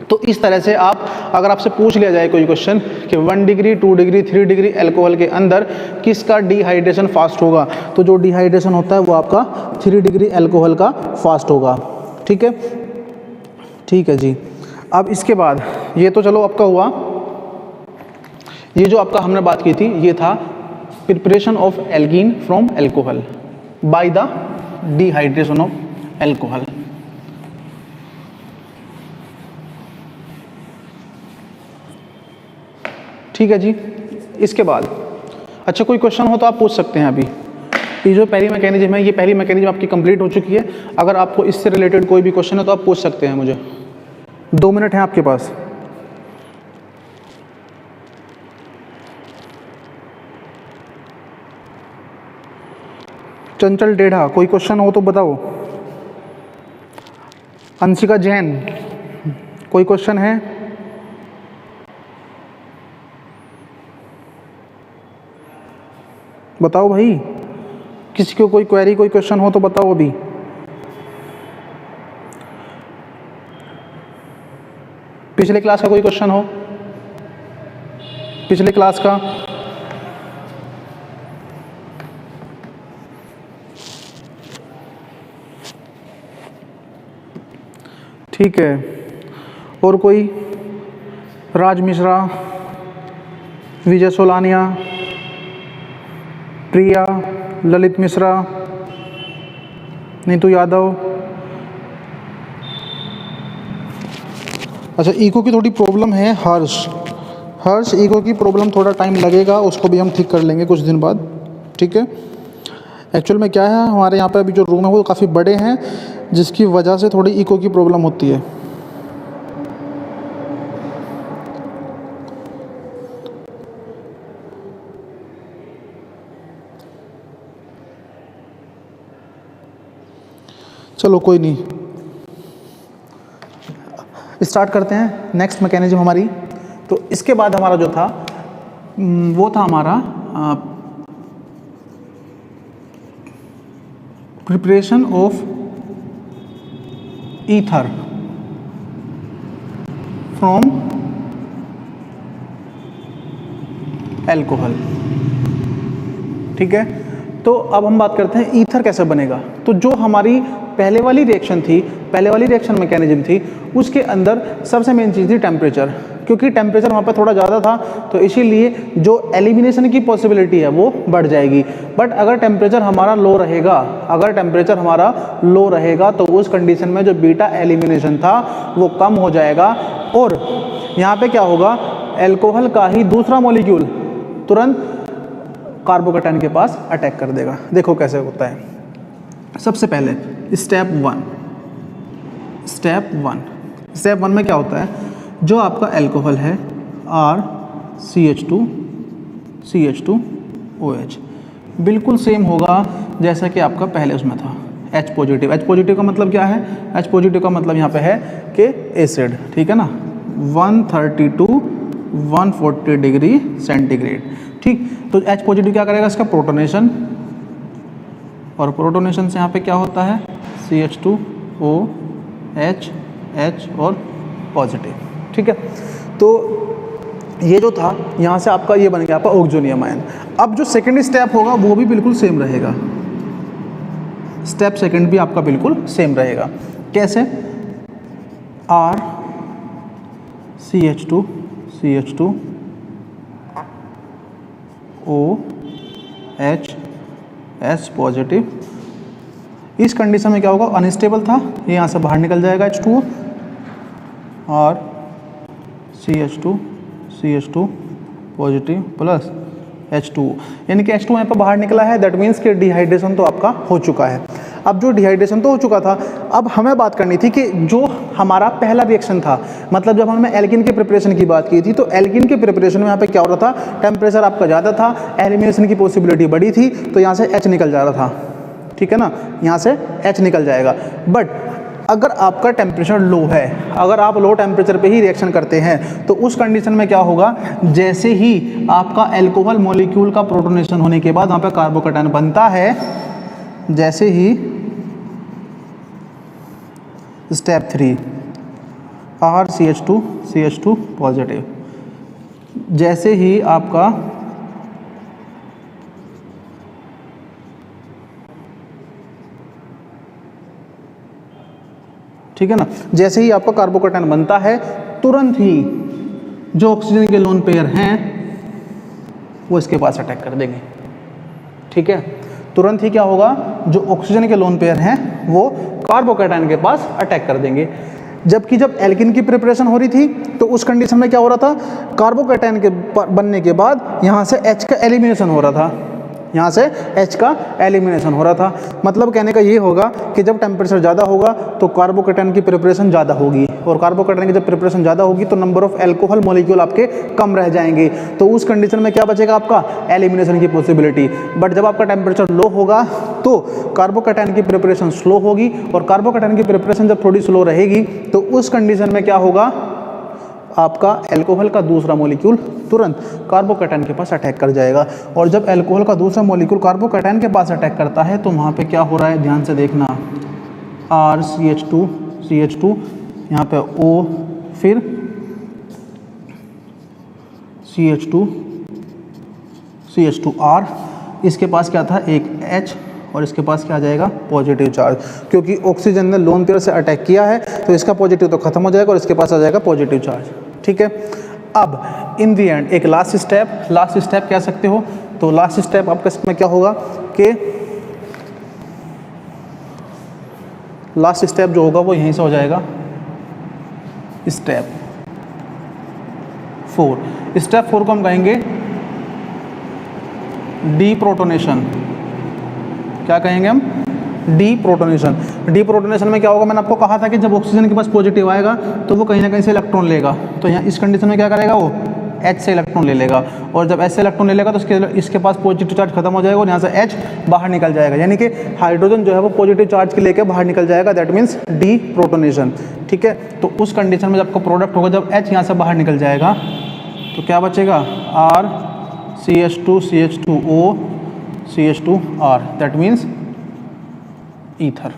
तो इस तरह से आप, अगर आपसे पूछ लिया जाए कोई क्वेश्चन कि 1 डिग्री, 2 डिग्री, 3 डिग्री अल्कोहल के अंदर किसका डिहाइड्रेशन फास्ट होगा, तो जो डिहाइड्रेशन होता है वो आपका 3 डिग्री अल्कोहल का फास्ट होगा, ठीक है। ठीक है जी। अब इसके बाद ये तो चलो आपका हुआ, ये जो आपका हमने बात की थी ये था preparation of alkene from alcohol by the dehydration of alcohol. ठीक है जी। इसके बाद अच्छा कोई क्वेश्चन हो तो आप पूछ सकते हैं। अभी ये जो पहली मैकेनिज्म है, ये पहली मैकेनिज्म आपकी कंप्लीट हो चुकी है। अगर आपको इससे रिलेटेड कोई भी क्वेश्चन है तो आप पूछ सकते हैं मुझे। 2 मिनट हैं आपके पास। चंचल डेढ़ा, कोई क्वेश्चन हो तो बताओ। अंशिका जैन, कोई क्वेश्चन है? बताओ भाई, किसी को कोई क्वेरी, कोई क्वेश्चन हो तो बताओ अभी। पिछले क्लास का कोई क्वेश्चन हो, पिछले क्लास का? ठीक है। और कोई? राज मिश्रा, विजय सोलानिया, प्रिया, ललित मिश्रा, नीतू यादव। अच्छा, ईको की थोड़ी प्रॉब्लम है। हर्ष ईको की प्रॉब्लम थोड़ा टाइम लगेगा, उसको भी हम ठीक कर लेंगे कुछ दिन बाद, ठीक है। एक्चुअल में क्या है, हमारे यहाँ पे अभी जो रूम है वो काफ़ी बड़े हैं, जिसकी वजह से थोड़ी ईको की प्रॉब्लम होती है। चलो कोई नहीं, स्टार्ट करते हैं नेक्स्ट मैकेनिज्म हमारी। तो इसके बाद हमारा जो था वो था हमारा preparation of ether from alcohol, ठीक है। तो अब हम बात करते हैं ईथर कैसे बनेगा। तो जो हमारी पहले वाली रिएक्शन थी, पहले वाली रिएक्शन मैकेनिज्म थी, उसके अंदर सबसे मेन चीज़ थी टेम्परेचर। क्योंकि टेम्परेचर वहाँ पर थोड़ा ज़्यादा था तो इसीलिए जो एलिमिनेशन की पॉसिबिलिटी है वो बढ़ जाएगी। बट अगर टेम्परेचर हमारा लो रहेगा, अगर टेम्परेचर हमारा लो रहेगा तो उस कंडीशन में जो बीटा एलिमिनेशन था वो कम हो जाएगा, और यहाँ पे क्या होगा, अल्कोहल का ही दूसरा मॉलिक्यूल तुरंत कार्बोकैटायन के पास अटैक कर देगा। देखो कैसे होता है। सबसे पहले स्टेप वन में क्या होता है, जो आपका अल्कोहल है CH2OH बिल्कुल सेम होगा जैसा कि आपका पहले उसमें था H पॉजिटिव। H पॉजिटिव का मतलब क्या है, H पॉजिटिव का मतलब यहाँ पे है कि एसिड, ठीक है ना। 130 डिग्री सेंटीग्रेड, ठीक। तो H पॉजिटिव क्या करेगा, इसका प्रोटोनेशन, और प्रोटोनेशन से यहाँ पे क्या होता है CH2OH और पॉजिटिव, ठीक है। तो ये जो था यहाँ से आपका ये बन गया आपका ऑक्सोनियम आयन। अब जो सेकंड स्टेप होगा वो भी बिल्कुल सेम रहेगा, स्टेप सेकंड भी आपका बिल्कुल सेम रहेगा। कैसे, R CH2 OH H positive इस कंडीशन में क्या होगा, अनस्टेबल था, ये यहाँ से बाहर निकल जाएगा H2O और CH2 पॉजिटिव प्लस H2O, यानी कि H2O यहाँ पर बाहर निकला है। दैट मीन्स कि डिहाइड्रेशन तो आपका हो चुका है। अब जो डिहाइड्रेशन तो हो चुका था, अब हमें बात करनी थी कि जो हमारा पहला रिएक्शन था, मतलब जब हमने एल्कीन के प्रिपरेशन की बात की थी, तो एल्कीन के प्रिपरेशन में यहाँ पे क्या हो रहा था, टेम्परेचर आपका ज़्यादा था, एलिमिनेशन की पॉसिबिलिटी बड़ी थी, तो यहाँ से H निकल जा रहा था। ठीक है ना, यहाँ से H निकल जाएगा। बट अगर आपका टेम्परेचर लो है, अगर आप लो टेम्परेचर पे ही रिएक्शन करते हैं, तो उस कंडीशन में क्या होगा, जैसे ही आपका अल्कोहल मॉलिक्यूल का प्रोटोनेशन होने के बाद वहाँ पे कार्बोकैटायन बनता है, जैसे ही स्टेप 3 RCH2 पॉजिटिव, जैसे ही आपका ठीक है ना, जैसे ही आपका कार्बोकैटायन बनता है, तुरंत ही जो ऑक्सीजन के लोन पेयर हैं वो इसके पास अटैक कर देंगे। ठीक है, तुरंत ही क्या होगा, जो ऑक्सीजन के लोन पेयर हैं वो कार्बोकैटायन के पास अटैक कर देंगे। जबकि जब एल्कीन की प्रिपरेशन हो रही थी, तो उस कंडीशन में क्या हो रहा था, कार्बोकैटायन के बनने के बाद यहाँ से H का एलिमिनेशन हो रहा था, यहाँ से H का एलिमिनेशन हो रहा था। मतलब कहने का ये होगा कि जब टेम्परेचर ज़्यादा होगा तो कार्बोकैटायन की प्रिपरेशन ज़्यादा होगी, और कार्बोकैटायन की जब प्रिपरेशन ज़्यादा होगी तो नंबर ऑफ अल्कोहल मॉलिक्यूल आपके कम रह जाएंगे। तो उस कंडीशन में क्या बचेगा, आपका एलिमिनेशन की पॉसिबिलिटी। बट जब आपका टेम्परेचर लो होगा तो कार्बोकैटायन की प्रिपरेशन स्लो होगी, और कार्बोकैटायन की प्रिपरेशन जब थोड़ी स्लो रहेगी तो उस कंडीशन में क्या होगा, आपका अल्कोहल का दूसरा मॉलिक्यूल तुरंत कार्बोकैटायन के पास अटैक कर जाएगा। और जब अल्कोहल का दूसरा मॉलिक्यूल कार्बोकैटायन के पास अटैक करता है, तो वहाँ पे क्या हो रहा है, ध्यान से देखना, RCH2 यहाँ पे O, फिर CH2R, इसके पास क्या था, एक H, और इसके पास क्या आ जाएगा, पॉजिटिव चार्ज, क्योंकि ऑक्सीजन ने लोन पेयर से अटैक किया है, तो इसका पॉजिटिव तो खत्म हो जाएगा और इसके पास आ जाएगा पॉजिटिव चार्ज। ठीक है, अब इन दी एंड एक लास्ट स्टेप कह सकते हो। तो लास्ट स्टेप आपका इसमें क्या होगा कि लास्ट स्टेप जो होगा वो यहीं से हो जाएगा, स्टेप 4। स्टेप 4 को हम कहेंगे डीप्रोटोनेशन। क्या कहेंगे हम, डीप्रोटोनेशन। डीप्रोटोनेशन में क्या होगा, मैंने आपको कहा था कि जब ऑक्सीजन के पास पॉजिटिव आएगा तो वो कहीं ना कहीं से इलेक्ट्रॉन लेगा, तो यहाँ इस कंडीशन में क्या करेगा, वो H से इलेक्ट्रॉन ले लेगा, और जब H से इलेक्ट्रॉन ले लेगा तो इसके पास पॉजिटिव चार्ज खत्म हो जाएगा और यहाँ से H बाहर निकल जाएगा, यानी कि हाइड्रोजन जो है वो पॉजिटिव चार्ज के लेकर बाहर निकल जाएगा। That means deprotonation. ठीक है, तो उस कंडीशन में जब आपका प्रोडक्ट होगा, जब H यहाँ से बाहर निकल जाएगा तो क्या बचेगा, RCH2CH2O CH2R, that means ether.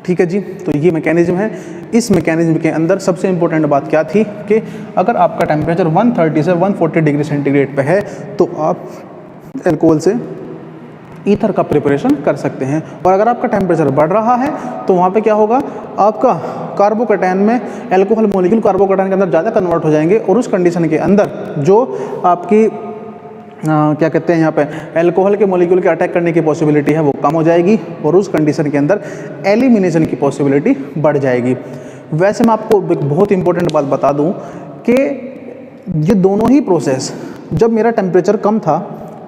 ठीक है जी, तो ये मैकेनिज्म है। इस मैकेनिज्म के अंदर सबसे इंपॉर्टेंट बात क्या थी कि अगर आपका टेम्परेचर 130 से 140 डिग्री सेंटीग्रेड पे है तो आप अल्कोहल से ईथर का प्रिपरेशन कर सकते हैं। और अगर आपका टेम्परेचर बढ़ रहा है तो वहाँ पे क्या होगा, आपका कार्बोकैटायन में अल्कोहल मॉलिक्यूल कार्बोकैटायन के अंदर ज़्यादा कन्वर्ट हो जाएंगे, और उस कंडीशन के अंदर जो आपकी क्या कहते हैं यहाँ पे अल्कोहल के मॉलिक्यूल के अटैक करने की पॉसिबिलिटी है वो कम हो जाएगी, और उस कंडीशन के अंदर एलिमिनेशन की पॉसिबिलिटी बढ़ जाएगी। वैसे मैं आपको एक बहुत इंपॉर्टेंट बात बता दूं कि ये दोनों ही प्रोसेस, जब मेरा टेम्परेचर कम था,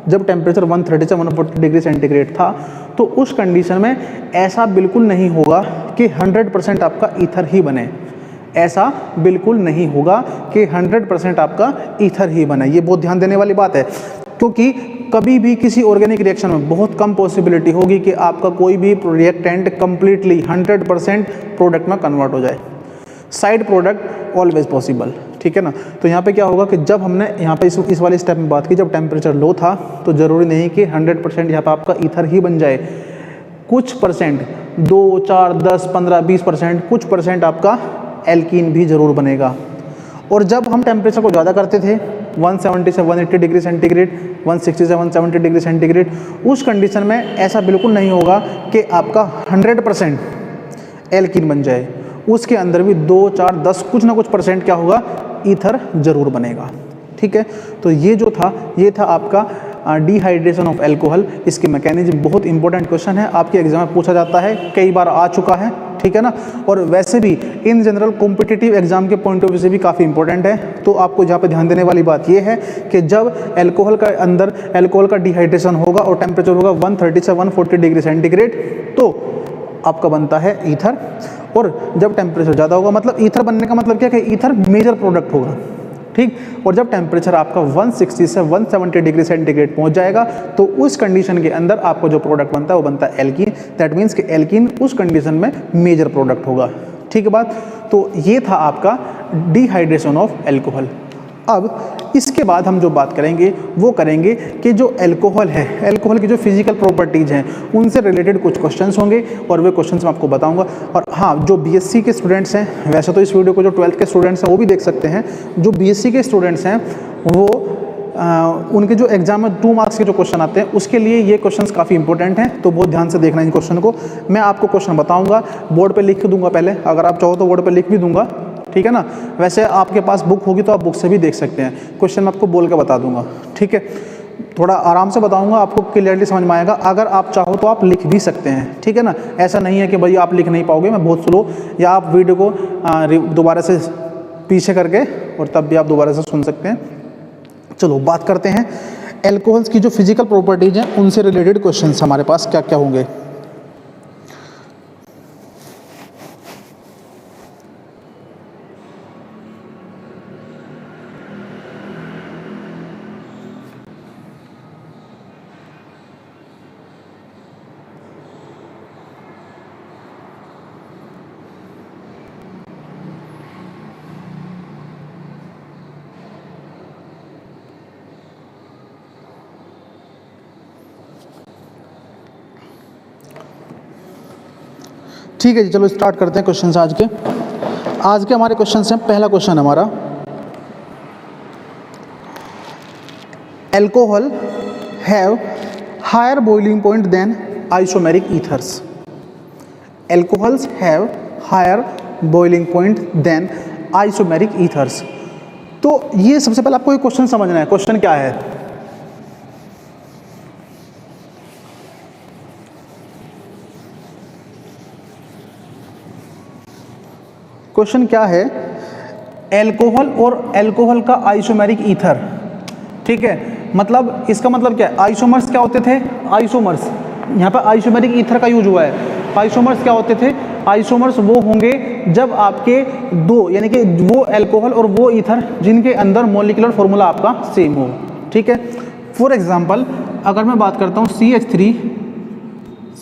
जब टेम्परेचर 130 से 140 डिग्री सेंटीग्रेड था, तो उस कंडीशन में ऐसा बिल्कुल नहीं होगा कि 100% आपका ईथर ही बने। ऐसा बिल्कुल नहीं होगा कि 100% आपका ईथर ही बने। ये बहुत ध्यान देने वाली बात है, क्योंकि कभी भी किसी ऑर्गेनिक रिएक्शन में बहुत कम पॉसिबिलिटी होगी कि आपका कोई भी रिएक्टेंट कंप्लीटली 100% प्रोडक्ट में कन्वर्ट हो जाए। Side product always possible. ठीक है ना, तो यहाँ पे क्या होगा कि जब हमने यहाँ पे इस वाले स्टेप में बात की, जब टेम्परेचर लो था तो ज़रूरी नहीं कि 100% यहाँ पे आपका ईथर ही बन जाए। कुछ परसेंट, 2, 4, 10, 15, 20%, कुछ परसेंट आपका एल्कीन भी ज़रूर बनेगा। और जब हम टेम्परेचर को ज़्यादा करते थे 170 से 180 डिग्री सेंटीग्रेड, 160 से 170 डिग्री सेंटीग्रेड, उस कंडीशन में ऐसा बिल्कुल नहीं होगा कि आपका 100% एल्कीन बन जाए। उसके अंदर भी 2, 4, 10 कुछ ना कुछ परसेंट क्या होगा, ईथर ज़रूर बनेगा। ठीक है, तो ये जो था, ये था आपका डिहाइड्रेशन ऑफ एल्कोहल, इसकी मैकेनिज्म बहुत इंपॉर्टेंट क्वेश्चन है, आपके एग्जाम में पूछा जाता है, कई बार आ चुका है, ठीक है ना। और वैसे भी इन जनरल कॉम्पिटिटिव एग्जाम के पॉइंट ऑफ व्यू से भी काफ़ी इंपॉर्टेंट है। तो आपको जहाँ पे ध्यान देने वाली बात ये है कि जब एल्कोहल का अंदर एल्कोहल का डिहाइड्रेशन होगा और टेम्परेचर होगा 130 से 140 डिग्री सेंटीग्रेड, तो आपका बनता है ईथर। और जब टेम्परेचर ज़्यादा होगा, मतलब ईथर बनने का मतलब क्या है कि ईथर मेजर प्रोडक्ट होगा, ठीक। और जब टेम्परेचर आपका 160 से 170 डिग्री सेंटीग्रेड पहुंच जाएगा, तो उस कंडीशन के अंदर आपको जो प्रोडक्ट बनता है वो बनता है एल्कीन। दैट मीन्स कि एल्कीन उस कंडीशन में मेजर प्रोडक्ट होगा, ठीक है बात। तो ये था आपका डिहाइड्रेशन ऑफ एल्कोहल। अब इसके बाद हम जो बात करेंगे वो करेंगे कि जो एल्कोहल है, एल्कोहल की जो फिजिकल प्रॉपर्टीज़ हैं उनसे रिलेटेड कुछ क्वेश्चंस होंगे और वे क्वेश्चंस मैं आपको बताऊंगा। और हाँ, जो बीएससी के स्टूडेंट्स हैं, वैसे तो इस वीडियो को जो 12th के स्टूडेंट्स हैं वो भी देख सकते हैं, जो बीएससी के स्टूडेंट्स हैं वो उनके जो एग्जाम में 2 मार्क्स के जो क्वेश्चन आते हैं उसके लिए ये क्वेश्चंस काफ़ी इंपॉर्टेंट हैं, तो बहुत ध्यान से देखना इन क्वेश्चन को। मैं आपको क्वेश्चन बताऊँगा, बोर्ड पर लिख दूँगा पहले, अगर आप चाहो तो बोर्ड पर लिख भी दूँगा, ठीक है ना। वैसे आपके पास बुक होगी तो आप बुक से भी देख सकते हैं, क्वेश्चन मैं आपको बोल के बता दूंगा, ठीक है। थोड़ा आराम से बताऊंगा, आपको क्लियरली समझ में आएगा। अगर आप चाहो तो आप लिख भी सकते हैं, ठीक है ना। ऐसा नहीं है कि भाई आप लिख नहीं पाओगे, मैं बहुत स्लो, या आप वीडियो को दोबारा से पीछे करके और तब भी आप दोबारा से सुन सकते हैं। चलो बात करते हैं एल्कोहल्स की जो फिजिकल प्रॉपर्टीज हैं उनसे रिलेटेड क्वेश्चन हमारे पास क्या क्या होंगे। ठीक है जी, चलो स्टार्ट करते हैं क्वेश्चन आज के हमारे क्वेश्चन हैं। पहला क्वेश्चन हमारा, alcohol have higher boiling point than isomeric ethers. Alcohols have higher boiling point than isomeric ethers. तो ये सबसे पहले आपको एक क्वेश्चन समझना है। क्वेश्चन क्या है? क्वेश्चन क्या है? एल्कोहल और एल्कोहल का आइसोमेरिक ईथर, ठीक है। मतलब इसका मतलब क्या है? आइसोमर्स क्या होते थे? आइसोमर्स, यहाँ पर आइसोमेरिक ईथर का यूज हुआ है। आइसोमर्स क्या होते थे? आइसोमर्स वो होंगे जब आपके दो, यानी कि वो एल्कोहल और वो ईथर जिनके अंदर मॉलिक्यूलर फॉर्मूला आपका सेम हो, ठीक है। फॉर एग्जांपल अगर मैं बात करता हूँ CH3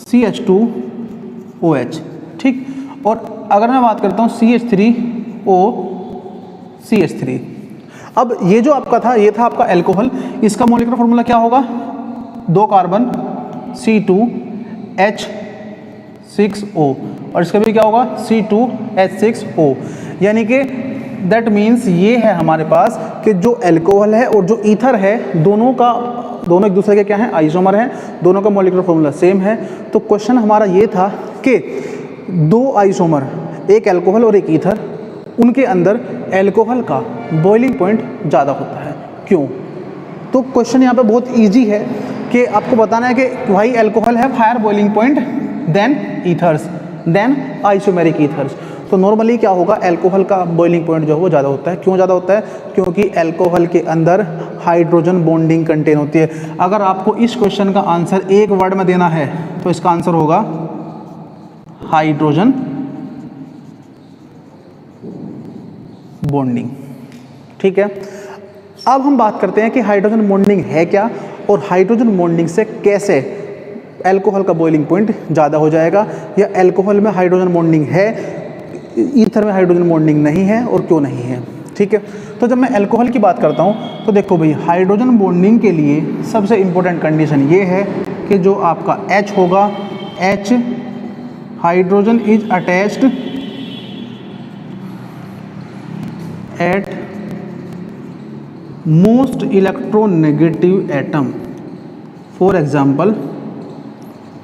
CH2OH, ठीक। और अगर मैं बात करता हूँ CH3O CH3। अब ये जो आपका था, ये था आपका एल्कोहल, इसका मॉलिक्यूलर फॉर्मूला क्या होगा? 2 कार्बन C2H6O, और इसका भी क्या होगा? C2H6O। यानी कि दैट मीन्स ये है हमारे पास कि जो एल्कोहल है और जो ईथर है, दोनों एक दूसरे के क्या है? आइसोमर हैं, दोनों का मॉलिक्यूलर फॉर्मूला सेम है। तो क्वेश्चन हमारा ये था कि 2 आइसोमर, एक एल्कोहल और एक ईथर, उनके अंदर एल्कोहल का बॉइलिंग पॉइंट ज़्यादा होता है, क्यों? तो क्वेश्चन यहाँ पे बहुत इजी है कि आपको बताना है कि भाई एल्कोहल है higher boiling point than ethers, then isomeric ethers. तो नॉर्मली क्या होगा? एल्कोहल का बॉइलिंग पॉइंट जो है वो ज़्यादा होता है। क्यों ज़्यादा होता है? क्योंकि एल्कोहल के अंदर हाइड्रोजन बॉन्डिंग कंटेन होती है। अगर आपको इस क्वेश्चन का आंसर एक वर्ड में देना है तो इसका आंसर होगा हाइड्रोजन बॉन्डिंग, ठीक है। अब हम बात करते हैं कि हाइड्रोजन बॉन्डिंग है क्या, और हाइड्रोजन बॉन्डिंग से कैसे एल्कोहल का बॉइलिंग पॉइंट ज़्यादा हो जाएगा, या एल्कोहल में हाइड्रोजन बॉन्डिंग है, ईथर में हाइड्रोजन बॉन्डिंग नहीं है, और क्यों नहीं है, ठीक है। तो जब मैं एल्कोहल की बात करता हूँ तो देखो भाई, हाइड्रोजन बॉन्डिंग के लिए सबसे इंपॉर्टेंट कंडीशन ये है कि जो आपका H होगा, H hydrogen is attached at most electronegative atom, for example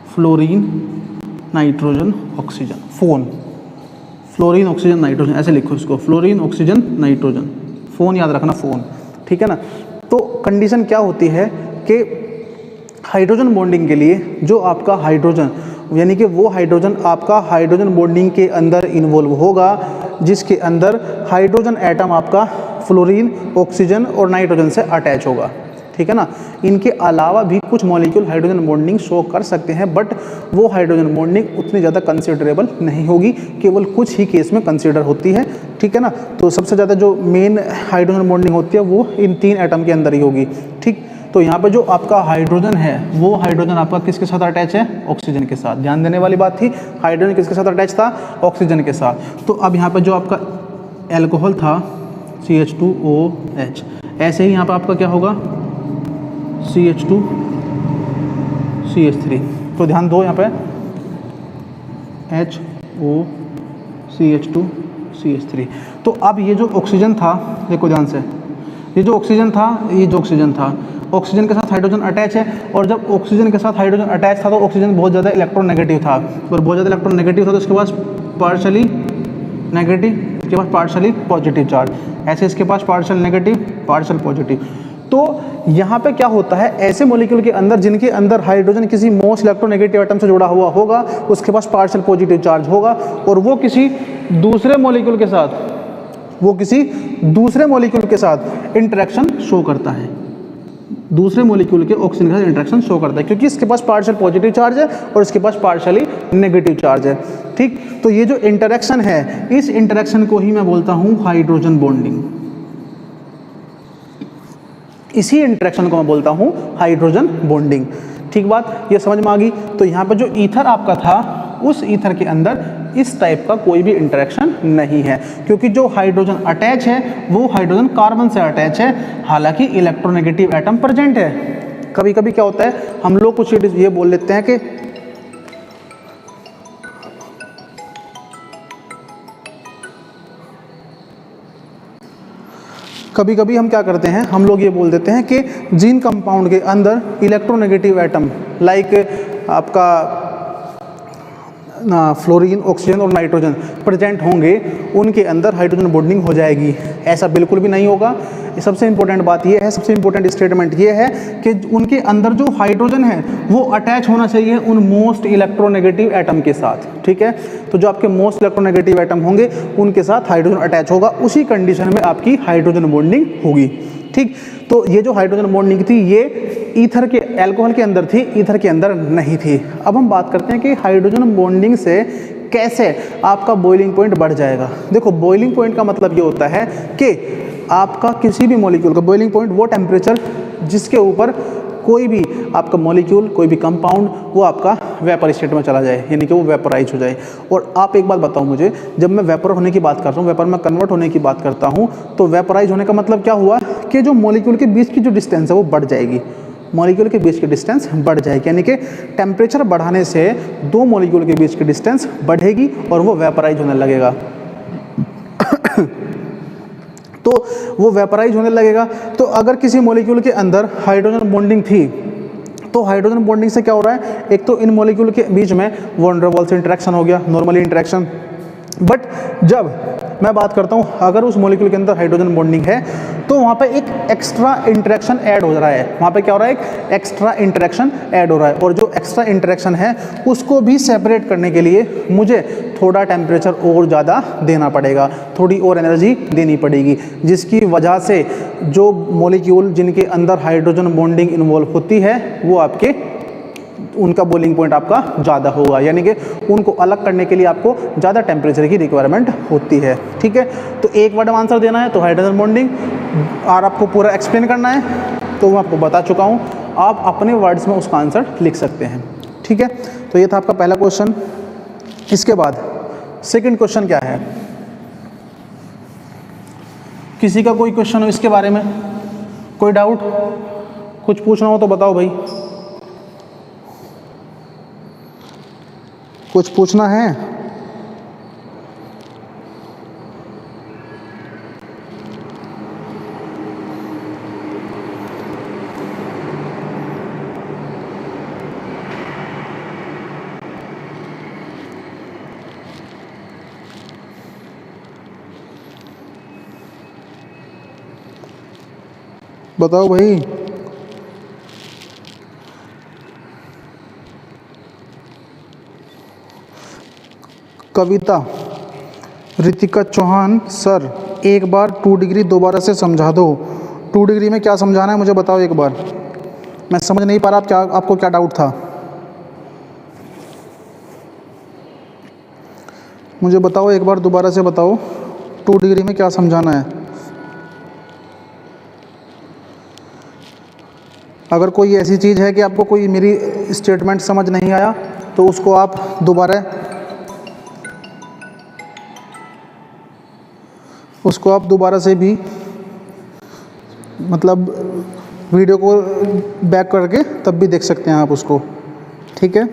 fluorine, nitrogen, oxygen, phone. Fluorine, oxygen, nitrogen, ऐसे लिखो इसको, फ्लोरीन, ऑक्सीजन, नाइट्रोजन, फोन याद रखना, फोन, ठीक है ना। तो कंडीशन क्या होती है कि हाइड्रोजन बॉन्डिंग के लिए जो आपका हाइड्रोजन, यानी कि वो हाइड्रोजन आपका हाइड्रोजन बॉन्डिंग के अंदर इन्वॉल्व होगा जिसके अंदर हाइड्रोजन एटम आपका फ्लोरीन, ऑक्सीजन और नाइट्रोजन से अटैच होगा, ठीक है ना। इनके अलावा भी कुछ मॉलिक्यूल हाइड्रोजन बॉन्डिंग शो कर सकते हैं, बट वो हाइड्रोजन बॉन्डिंग उतनी ज़्यादा कंसिडरेबल नहीं होगी, केवल कुछ ही केस में कंसिडर होती है, ठीक है ना। तो सबसे ज़्यादा जो मेन हाइड्रोजन बॉन्डिंग होती है वो इन 3 एटम के अंदर ही होगी, ठीक। तो यहाँ पे जो आपका हाइड्रोजन है वो हाइड्रोजन आपका किसके साथ अटैच है? ऑक्सीजन के साथ। ध्यान देने वाली बात थी, हाइड्रोजन किसके साथ अटैच था? ऑक्सीजन के साथ। तो अब यहाँ पे जो आपका एल्कोहल था CH2OH, ऐसे ही यहाँ पे आपका क्या होगा? CH2 CH3। तो ध्यान दो यहाँ पे HO CH2 CH3। तो अब ये जो ऑक्सीजन था, देखो ध्यान से, ये जो ऑक्सीजन था, ऑक्सीजन के साथ हाइड्रोजन अटैच है, और जब ऑक्सीजन के साथ हाइड्रोजन अटैच था तो ऑक्सीजन बहुत ज़्यादा इलेक्ट्रोनेगेटिव था, और बहुत ज़्यादा इलेक्ट्रोनेगेटिव था तो इसके पास पार्शली नेगेटिव, इसके पास पार्शली पॉजिटिव चार्ज, ऐसे इसके पास पार्शल नेगेटिव पार्शल पॉजिटिव। तो यहाँ पे क्या होता है, ऐसे मॉलिक्यूल के अंदर जिनके अंदर हाइड्रोजन किसी मोस्ट इलेक्ट्रोनेगेटिव एटम से जुड़ा हुआ होगा उसके पास पार्शल पॉजिटिव चार्ज होगा, और वो किसी दूसरे मॉलिक्यूल के साथ इंटरेक्शन शो करता है, दूसरे मॉलिक्यूल के ऑक्सीजन के साथ इंटरेक्शन शो करता है, क्योंकि इसके पास पार्शियल पॉजिटिव चार्ज है और इसके पास पार्शियली नेगेटिव चार्ज है, ठीक। तो ये जो इंटरेक्शन है, इस इंटरेक्शन को ही मैं बोलता हूँ हाइड्रोजन बॉन्डिंग। इसी इंटरेक्शन को मैं बोलता हूँ हाइड्रोजन बॉन्डिंग, ठीक बात, ये समझ में आ गई। तो यहाँ पर जो ईथर आपका था, उस ईथर के अंदर इस टाइप का कोई भी इंटरेक्शन नहीं है, क्योंकि जो हाइड्रोजन अटैच है वो हाइड्रोजन कार्बन से अटैच है, हालांकि इलेक्ट्रोनेगेटिव एटम प्रेजेंट है। कभी कभी क्या होता है, हम लोग कुछ ये बोल लेते हैं कि कभी कभी हम क्या करते हैं, हम लोग ये बोल देते हैं कि जिन कंपाउंड के अंदर इलेक्ट्रोनेगेटिव एटम लाइक आपका फ्लोरीन, ऑक्सीजन और नाइट्रोजन प्रेजेंट होंगे, उनके अंदर हाइड्रोजन बॉन्डिंग हो जाएगी। ऐसा बिल्कुल भी नहीं होगा। सबसे इंपॉर्टेंट बात यह है, सबसे इंपॉर्टेंट स्टेटमेंट ये है कि उनके अंदर जो हाइड्रोजन है वो अटैच होना चाहिए उन मोस्ट इलेक्ट्रोनेगेटिव एटम के साथ, ठीक है। तो जो आपके मोस्ट इलेक्ट्रोनेगेटिव एटम होंगे उनके साथ हाइड्रोजन अटैच होगा, उसी कंडीशन में आपकी हाइड्रोजन बॉन्डिंग होगी, ठीक। तो ये जो हाइड्रोजन बॉन्डिंग थी ये ईथर के, एल्कोहल के अंदर थी, ईथर के अंदर नहीं थी। अब हम बात करते हैं कि हाइड्रोजन बॉन्डिंग से कैसे आपका बॉइलिंग पॉइंट बढ़ जाएगा। देखो, बॉइलिंग पॉइंट का मतलब ये होता है कि आपका किसी भी मॉलिक्यूल का बॉइलिंग पॉइंट वो टेम्परेचर जिसके ऊपर कोई भी आपका मॉलिक्यूल, कोई भी कंपाउंड वो आपका वेपर स्टेट में चला जाए, यानी कि वो वेपराइज हो जाए। और आप एक बात बताओ मुझे, जब मैं वेपर होने की बात कर रहा हूँ, वेपर में कन्वर्ट होने की बात करता हूँ, तो वेपराइज होने का मतलब क्या हुआ कि जो मॉलिक्यूल के बीच की जो डिस्टेंस है वो बढ़ जाएगी, मॉलिक्यूल के बीच की डिस्टेंस बढ़ जाएगी, यानी कि टेम्परेचर बढ़ाने से दो मॉलिक्यूल के बीच की डिस्टेंस बढ़ेगी और वो वेपराइज होने लगेगा। तो वो वेपराइज होने लगेगा। तो अगर किसी मॉलिक्यूल के अंदर हाइड्रोजन बॉन्डिंग थी, तो हाइड्रोजन बॉन्डिंग से क्या हो रहा है, एक तो इन मॉलिक्यूल के बीच में वॉन डेर वाल्स इंटरेक्शन हो गया, नॉर्मली इंटरेक्शन। बट जब मैं बात करता हूँ अगर उस मॉलिक्यूल के अंदर हाइड्रोजन बॉन्डिंग है तो वहाँ पे एक एक्स्ट्रा इंटरेक्शन ऐड हो रहा है, वहाँ पे क्या हो रहा है, एक एक्स्ट्रा इंटरेक्शन ऐड हो रहा है। और जो एक्स्ट्रा इंटरेक्शन है उसको भी सेपरेट करने के लिए मुझे थोड़ा टेम्परेचर और ज़्यादा देना पड़ेगा, थोड़ी और एनर्जी देनी पड़ेगी, जिसकी वजह से जो मॉलिक्यूल जिनके अंदर हाइड्रोजन बॉन्डिंग इन्वॉल्व होती है वो आपके उनका बॉइलिंग पॉइंट आपका ज़्यादा होगा, यानी कि उनको अलग करने के लिए आपको ज़्यादा टेम्परेचर की रिक्वायरमेंट होती है, ठीक है। तो एक वर्ड में आंसर देना है तो हाइड्रोजन बॉन्डिंग, और आपको पूरा एक्सप्लेन करना है तो मैं आपको बता चुका हूँ, आप अपने वर्ड्स में उसका आंसर लिख सकते हैं, ठीक है। तो ये था आपका पहला क्वेश्चन। इसके बाद सेकंड क्वेश्चन क्या है, किसी का कोई क्वेश्चन हो इसके बारे में, कोई डाउट, कुछ पूछना हो तो बताओ भाई, कुछ पूछना है? बताओ भाई। कविता रितिका चौहान सर एक बार 2 डिग्री दोबारा से समझा दो। 2 डिग्री में क्या समझाना है मुझे बताओ एक बार, मैं समझ नहीं पा रहा आपको क्या डाउट था, मुझे बताओ एक बार दोबारा से बताओ 2 डिग्री में क्या समझाना है। अगर कोई ऐसी चीज़ है कि आपको कोई मेरी स्टेटमेंट समझ नहीं आया तो उसको आप दोबारा से भी मतलब वीडियो को बैक करके तब भी देख सकते हैं आप उसको, ठीक है।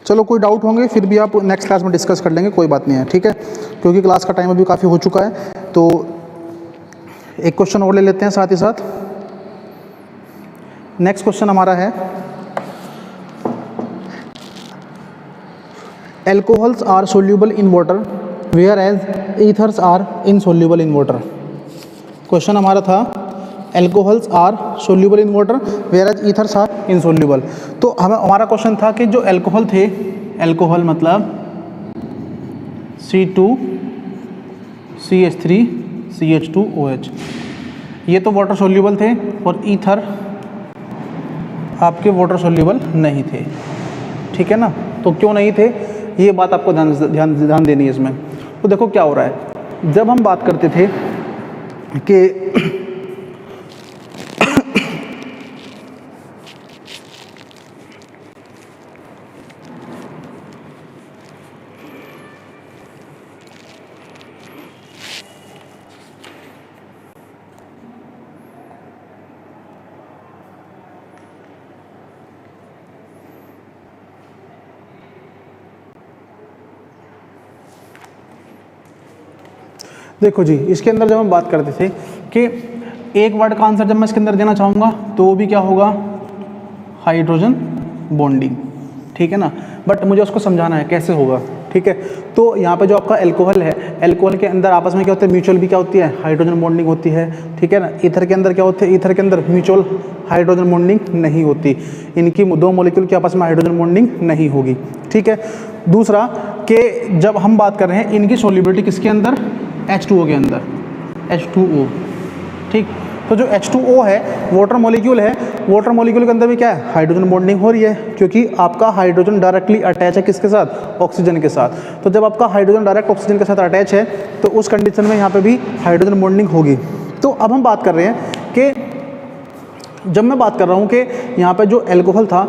चलो कोई डाउट होंगे फिर भी आप नेक्स्ट क्लास में डिस्कस कर लेंगे, कोई बात नहीं है, ठीक है, क्योंकि क्लास का टाइम अभी काफ़ी हो चुका है। तो एक क्वेश्चन और ले लेते हैं साथ ही साथ। नेक्स्ट क्वेश्चन हमारा है alcohols are soluble in water whereas ethers are insoluble in water. Question हमारा था alcohols are soluble in water whereas ethers are insoluble. तो हमारा क्वेश्चन था कि जो एल्कोहल थे, एल्कोहल मतलब C2CH3CH2OH, ये तो वाटर सोल्यूबल थे और ईथर आपके वाटर सोल्यूबल नहीं थे, ठीक है ना। तो क्यों नहीं थे ये बात आपको ध्यान देनी है इसमें। तो देखो क्या हो रहा है, जब हम बात करते थे कि देखो जी, इसके अंदर जब हम बात करते थे कि एक वर्ड का आंसर जब मैं इसके अंदर देना चाहूँगा तो वो भी क्या होगा, हाइड्रोजन बॉन्डिंग, ठीक है ना। बट मुझे उसको समझाना है कैसे होगा, ठीक है। तो यहाँ पे जो आपका एल्कोहल है, एल्कोहल के अंदर आपस में क्या होता है, म्यूचुअल भी क्या होती है, हाइड्रोजन बॉन्डिंग होती है, ठीक है ना। ईथर के अंदर क्या होते हैं, ईथर के अंदर म्यूचुअल हाइड्रोजन बॉन्डिंग नहीं होती, इनकी 2 मॉलिक्यूल के आपस में हाइड्रोजन बॉन्डिंग नहीं होगी, ठीक है। दूसरा कि जब हम बात कर रहे हैं इनकी सोल्युबिलिटी किसके अंदर, H2O के अंदर, H2O, ठीक। तो जो H2O है वाटर मॉलिक्यूल है, वाटर मॉलिक्यूल के अंदर भी क्या है, हाइड्रोजन बॉन्डिंग हो रही है, क्योंकि आपका हाइड्रोजन डायरेक्टली अटैच है किसके साथ, ऑक्सीजन के साथ। तो जब आपका हाइड्रोजन डायरेक्ट ऑक्सीजन के साथ अटैच है तो उस कंडीशन में यहाँ पे भी हाइड्रोजन बॉन्डिंग होगी। तो अब हम बात कर रहे हैं कि जब मैं बात कर रहा हूँ कि यहाँ पे जो एल्कोहल था,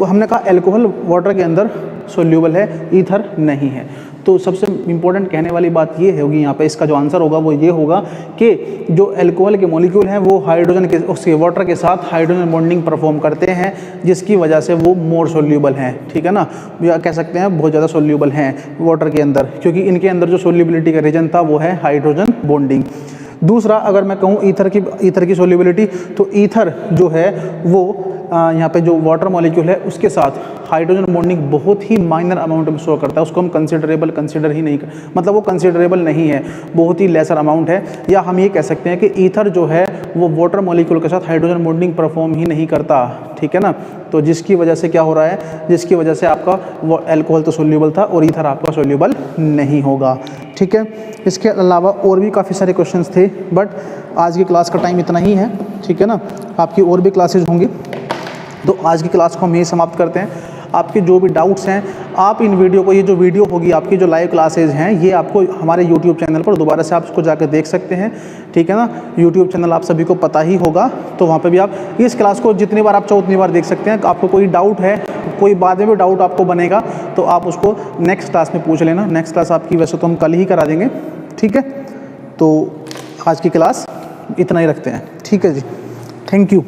हमने कहा एल्कोहल वाटर के अंदर सोल्यूबल है, ईथर नहीं है। तो सबसे इम्पोर्टेंट कहने वाली बात ये होगी यहाँ पे, इसका जो आंसर होगा वो ये होगा कि जो एल्कोहल के मॉलिक्यूल हैं वो हाइड्रोजन के उसके वाटर के साथ हाइड्रोजन बॉन्डिंग परफॉर्म करते हैं, जिसकी वजह से वो मोर सोल्यूबल हैं, ठीक है ना, या कह सकते हैं बहुत ज़्यादा सोल्यूबल हैं वाटर के अंदर, क्योंकि इनके अंदर जो सोल्यूबिलिटी का रीजन था वो है हाइड्रोजन बॉन्डिंग। दूसरा अगर मैं कहूँ ईथर की सोल्यूबिलिटी, तो ईथर जो है वो यहाँ पे जो वाटर मॉलिक्यूल है उसके साथ हाइड्रोजन बॉन्डिंग बहुत ही माइनर अमाउंट में शो करता है, उसको हम कंसिडर ही नहीं मतलब वो कंसिडरेबल नहीं है, बहुत ही लेसर अमाउंट है। या हम ये कह सकते हैं कि ईथर जो है वो वाटर मॉलिक्यूल के साथ हाइड्रोजन बॉन्डिंग परफॉर्म ही नहीं करता, ठीक है ना। तो जिसकी वजह से क्या हो रहा है, जिसकी वजह से आपका वो एल्कोहल तो सोल्यूबल था और ईथर आपका सोल्यूबल नहीं होगा, ठीक है। इसके अलावा और भी काफ़ी सारे क्वेश्चंस थे, बट आज की क्लास का टाइम इतना ही है, ठीक है ना। आपकी और भी क्लासेज होंगी, तो आज की क्लास को हम यही समाप्त करते हैं। आपके जो भी डाउट्स हैं आप इन वीडियो को, ये जो वीडियो होगी आपकी जो लाइव क्लासेज हैं ये आपको हमारे यूट्यूब चैनल पर दोबारा से आप इसको जाकर देख सकते हैं, ठीक है ना। यूट्यूब चैनल आप सभी को पता ही होगा, तो वहाँ पे भी आप इस क्लास को जितनी बार आप चाहो उतनी बार देख सकते हैं। आपको कोई डाउट है, कोई बाद में भी डाउट आपको बनेगा तो आप उसको नेक्स्ट क्लास में पूछ लेना। नेक्स्ट क्लास आपकी वैसे तो हम कल ही करा देंगे, ठीक है। तो आज की क्लास इतना ही रखते हैं, ठीक है जी, थैंक यू।